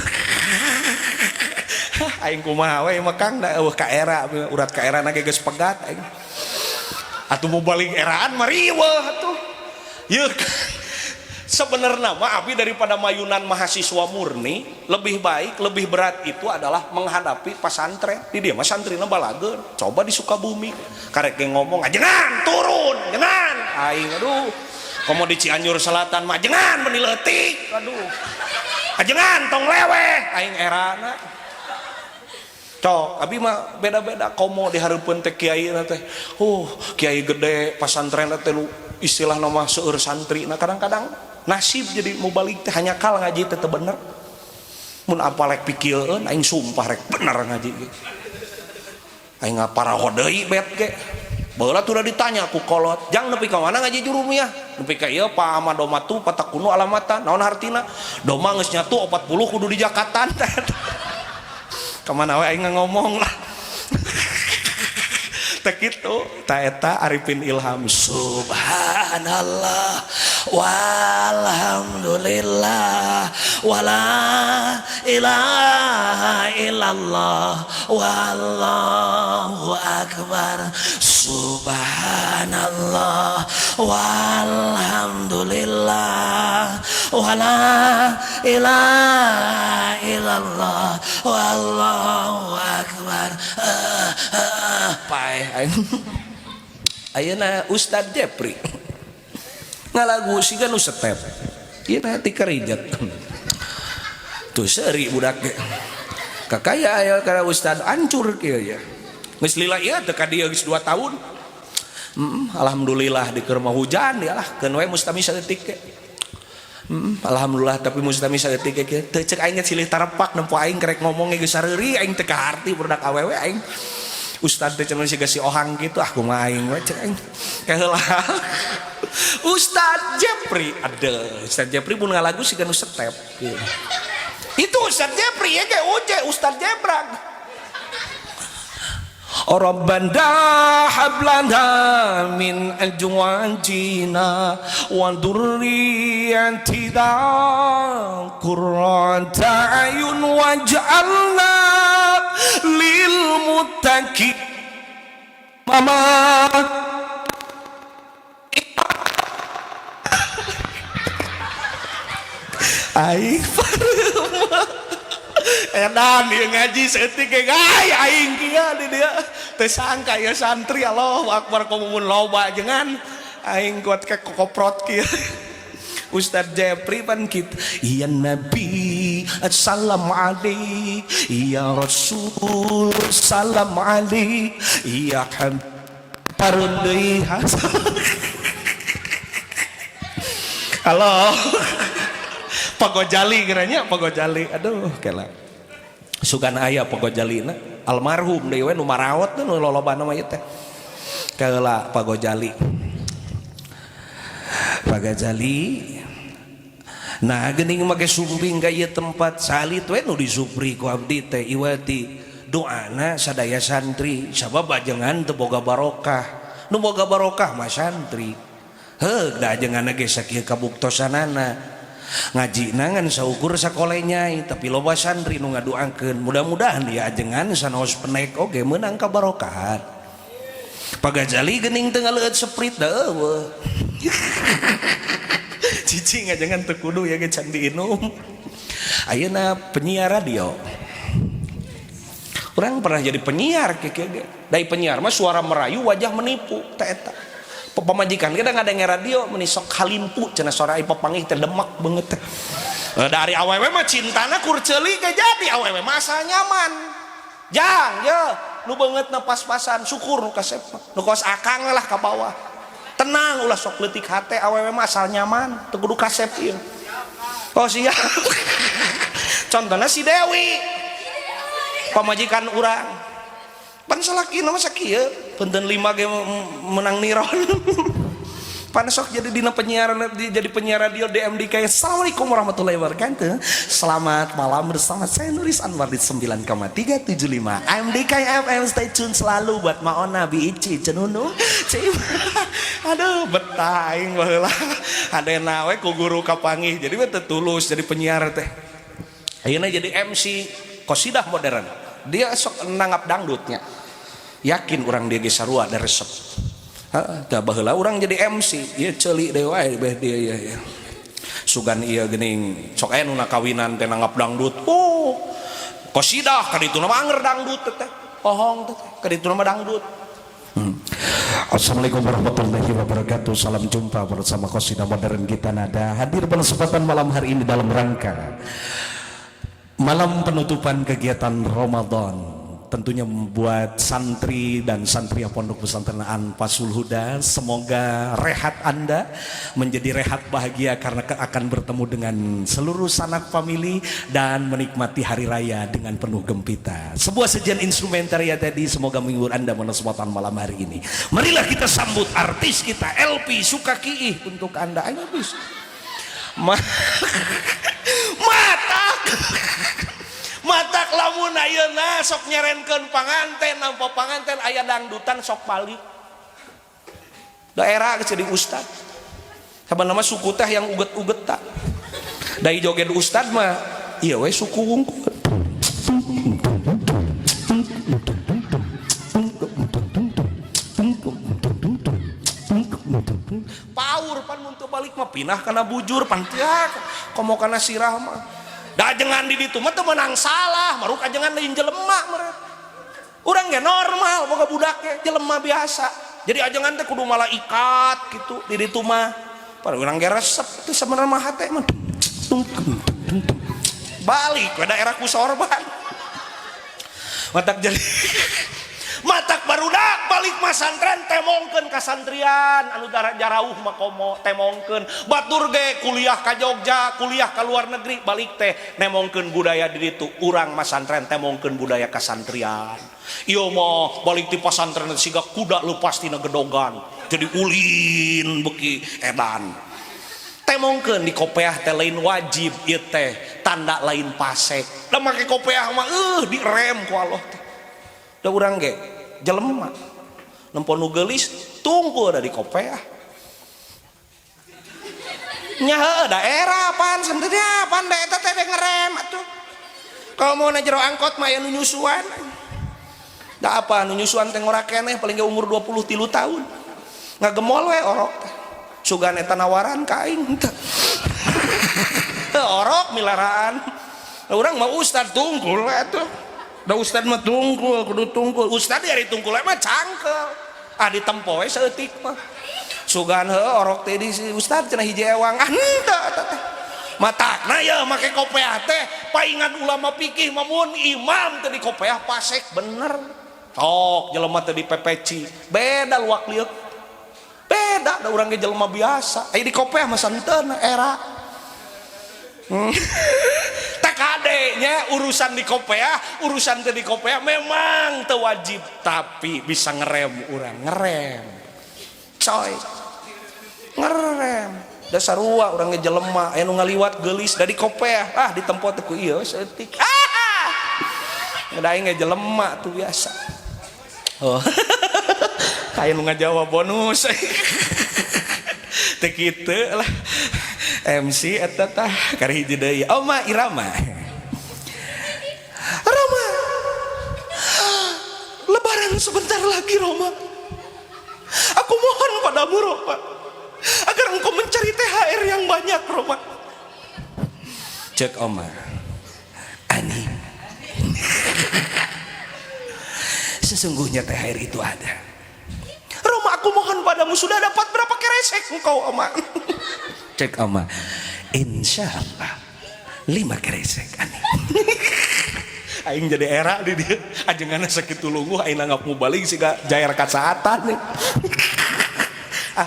Aing kumaha we makang da eueuh ka era urat ka era na geus pegat aing. Atuh mau balik eraan mah riweuh atuh. Yeuh. Sebenarnya mah abdi daripada mayunan mahasiswa murni, lebih baik, lebih berat itu adalah menghadapi pesantren. Di dia mah santrina balageun. Coba di Sukabumi, karek ge ngomong, "Ajengan turun, jangan." Aing aduh. Komo di Cianjur Selatan mah jangan beuni leutik. Aduh. Ajengan tong lewe, aing erana. Cok, abi mah beda-beda komo di hareupeun teh kiai na teh. Kiai gede pesantren teh lu istilah nama seueur santri. Nah kadang-kadang nasib jadi mau balik teh hanya kal ngaji teh bener. Mun apalek pikieun aing sumpah rek bener ngaji ge. Aing ngaparaho deui bet ge. Baheula tuh udah ditanya ku kolot, "Jang nepi ka mana ngaji jurumiyah?" "Nepi ka ieu Pak Amadomatu patakunu alamatan." "Naon hartina?" "Doma geus nyatu 40 kudu di Jakatan." Kemana we aing ngomong lah. Tak gitu, tak eta Arifin ilham. Subhanallah walhamdulillah wala ilaha illallah wallahu akbar. Subhanallah walhamdulillah wala ilaha illallah wallahu akbar. Pae ayeuna Ustad Jepri ngalagu siga nu setep ieu teh ti karijat tuh seuri budak ge kakaya aya kana Ustad hancur kieu ya geus lila ieu teh ka dieu geus 2 tahun. Alhamdulillah di keur mah hujan ya lah keun we mustami saeutik ge. Alhamdulillah tapi mustami saeutik ge teu ceuk aing silih tarepak nempo aing kerek ngomong geus sareuri aing teu kaharti budak awewe aing. Ustad teh cenah siga si ohang gitu kumaha aing we cek aing kaheula. Ustad Jepri ada Ustad Jepri mun ngalagu siga nu setep gitu. Itu Ustad Jepri ya ge uje Ustad Jebrag. Rabbana hablana min azwajina wa dhurriyyatina qurrata ayun waj'alna lil muttaqin mama. Aing edan dia ngaji setik ge aing kieu di dia teu sangka ya santri. Allahu akbar komun loba jangan aing kuat ke koprot kieu. Ustad Jepri pan kitu ya Nabi salam alaik ya Rasul salam alaik ya Habib halo Pak Gojali kiranya Pak Gojali aduh kela sugan aya Pak Gojalina almarhum deui we nu marawat nu lolobana mah ieu teh kaheula Pak Gojali. Pak Gojali nah geuning make sumping ka ieu tempat salit we nu disupri ku abdi teh iwati doana sadaya santri sabab ajengan teu boga barokah. Nu boga barokah mah santri heug da ajenganna ge sakieu kabuktosanana ngaji nangan saukur sakoleh nyai tapi loba santri nu ngadoakeun mudah-mudahan dia ajengan sanaos penek oge meunang kabarokahan. Pak Gojali geuning teu ngaleueut seprit da eueuh. Cicing ajengan teu kudu ya ge can diinum. Ayeuna penyiar radio. Urang pernah jadi penyiar kieu ge. Dai penyiar mah suara merayu wajah menipu teh eta. Pemajikan kita ngadenge radio menisok halimpu cenah suara ai papangih teh demek banget teh. Dari awewe mah cintana kurceuli ge jadi awewe mah asal nyaman. Jang ye nu beungeutna pas-pasan syukur nu kasep nu kos akang lah ka bawah. Tenang ulah sok leutik hate awewe mah asal nyaman teu kudu kasep ieu. Oh siap. Contohna si Dewi. pamajikan urang pan salaki nama sakieu punten 5 ge menang niron pan sok jadi dina penyiar jadi penyiar radio DMD kayak Assalamualaikum warahmatullahi wabarakatuh. Selamat malam bersama saya Nuris Anwar di 9,375 AMDK FM. Stay tune selalu buat Maona Bici Cenunu. Aduh betah aing baheula. Adena we ku guru kapangih jadi we teu tulus jadi penyiar teh. Ayeuna jadi MC qosidah modern. Dia sok nanggap dangdutnya. Yakin orang dia ge sarua da resep. Da baheula urang jadi MC ieu ceuli deui wae beh dia ya. Sugan ieu geuning sok aya nu kawinan teh nanggap dangdut. Oh. Qosidah ka ditu mah anger dangdut teh. Pohong teh ka ditu mah dangdut. Assalamualaikum warahmatullahi wabarakatuh. Salam jumpa bersama qosidah modern kita nada hadir pada kesempatan malam hari ini dalam rangka malam penutupan kegiatan Ramadan. Tentunya membuat santri dan santri pondok pesantren Anfasul Huda, semoga rehat Anda menjadi rehat bahagia karena akan bertemu dengan seluruh sanak famili dan menikmati hari raya dengan penuh gempita. Sebuah sajian instrumenter ya tadi, semoga menghibur Anda pada kesempatan malam hari ini. Marilah kita sambut artis kita LP Sukakiih untuk Anda. Ayo bis. Matak lamun ayeuna sok nyerenkeun panganten nampa panganten aya dangdutan sok balik daerah geus jadi ustad sabanama suku teh yang uget-uget tak dari joget ustad mah iya we suku wungkul paur pan mun teu balik mah pinah kana bujur pan teu komo kana sirah mah da ajengan di ditu mah teu meunang salah maruk ajengan lain jelema meureun urang ge normal boga budak ge jelema biasa jadi ajengan teh kudu malaikat gitu di ditu mah pan urang ge resep teh sabenerna mah teh mah balik ke daerah ku sorban matak jadi matak barudak balik masantren temongkeun ka santrian anu jarauh mah komo temongkeun batur ge kuliah ka Jogja kuliah ka luar negeri balik teh nemongkeun budaya di ditu urang masantren temongkeun budaya ka santrian ieu mah balik ti pasantren siga kuda leupas tina gedogan jadi ulin beuki edan temongkeun di kopeah teh lain wajib ieu teh tanda lain pasek da make kopeah mah direm ku Allah teh da urang ge jelema nempo nu geulis tungkul da di kopeah nya heuh daerah pan sebenarnya pan da eta teh ngerem atuh kalau mau na jero angkot mah aya nu nyusuan da apa nu nyusuan teh ngora keneh paling ge umur 23 tahun ngagemol we orok teh sugan eta nawaran ka aing henteu orok milaraan urang mah ustad tungkul we atuh da ustad mah tungkul kudu tungkul ustad dari tungkul mah cangkel ditempo we saeutik mah sugan heuh orok teh di ustad cenah hiji ewang henteu eta teh matakna ya make kopeah teh paingan ulama fikih mah mun imam teh di kopeah pasek bener sok jelema teh di pepeci beda luak liuk beda da urang ge jelema biasa aya di kopeah mah santeuna era kadenya urusan di kopeah urusan teh di kopeah memang teu wajib tapi bisa ngerem urang ngerem coy ngerem dasar sarua urang ge jelema aya nu ngaliwat geulis da di kopeah ditempo teh ku ieu seutik da aing ge jelema tuh biasa oh aya nu ngajawab bonus teh kitu lah MC eta tah kari hiji deui Oma Irama Roma lebaran sebentar lagi Roma aku mohon padamu Roma agar engkau mencari THR yang banyak Roma cek Oma Ani sesungguhnya THR itu ada Roma aku mohon padamu sudah dapat berapa keresek engkau Oma cek Oma insyaallah 5 keresek aneh aing jadi era di dia ajenganna sakitu lungguh aing nanggap mubalik siga jair kasaatan nih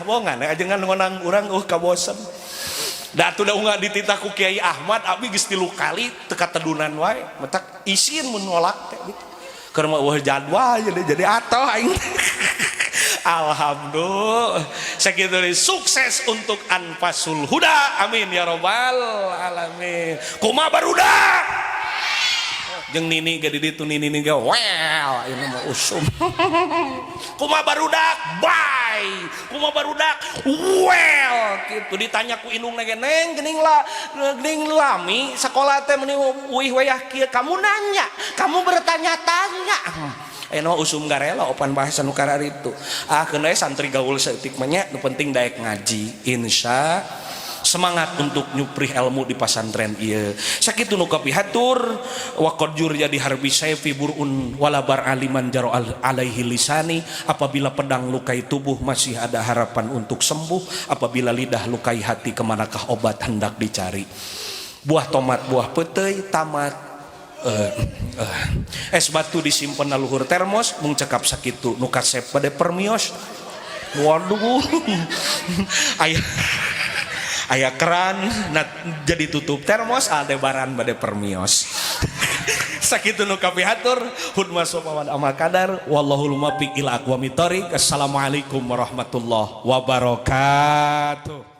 bohongan ajengan ngonang urang kabosen da atuh da unggah dititah ku Kiai Ahmad abdi geus 3 kali teu katedunan wae metak isin mun nolak teh gitu keur mah weuh jadwal jadi atoh aing alhamdulillah sakitu sukses untuk Anfasul Huda amin ya robbal alamin kumaha barudak jeung nini ge di ditu nini ge well ini mah usum kumaha barudak bye kumaha barudak well gitu ditanya ku indung ge neng geuning lami sakola teh meuni uih wayah kieu kamu nanya kamu bertanya-tanya eno usum garela opan bahasa nu kararitu keun we santri gaul saeutik mah nya nu penting daek ngaji insya semangat untuk nyuprih ilmu di pasantren ieu sakitu nu kapihatur wa qad jurja di harbi sayfi burun walabar aliman jaro alaihi lisani apabila pedang lukai tubuh masih ada harapan untuk sembuh apabila lidah lukai hati kemanakah obat hendak dicari buah tomat buah peuteuy tamat es batu disimpen na luhur termos mung cekap sakitu nu kasep bade permios waduh aya keran jadi tutup termos aldebaran bade permios sakitu nu kapihatur hudma sopawan amal kadar wallahul muwaffiq ila aqwamit thoriq assalamualaikum warahmatullahi wabarakatuh.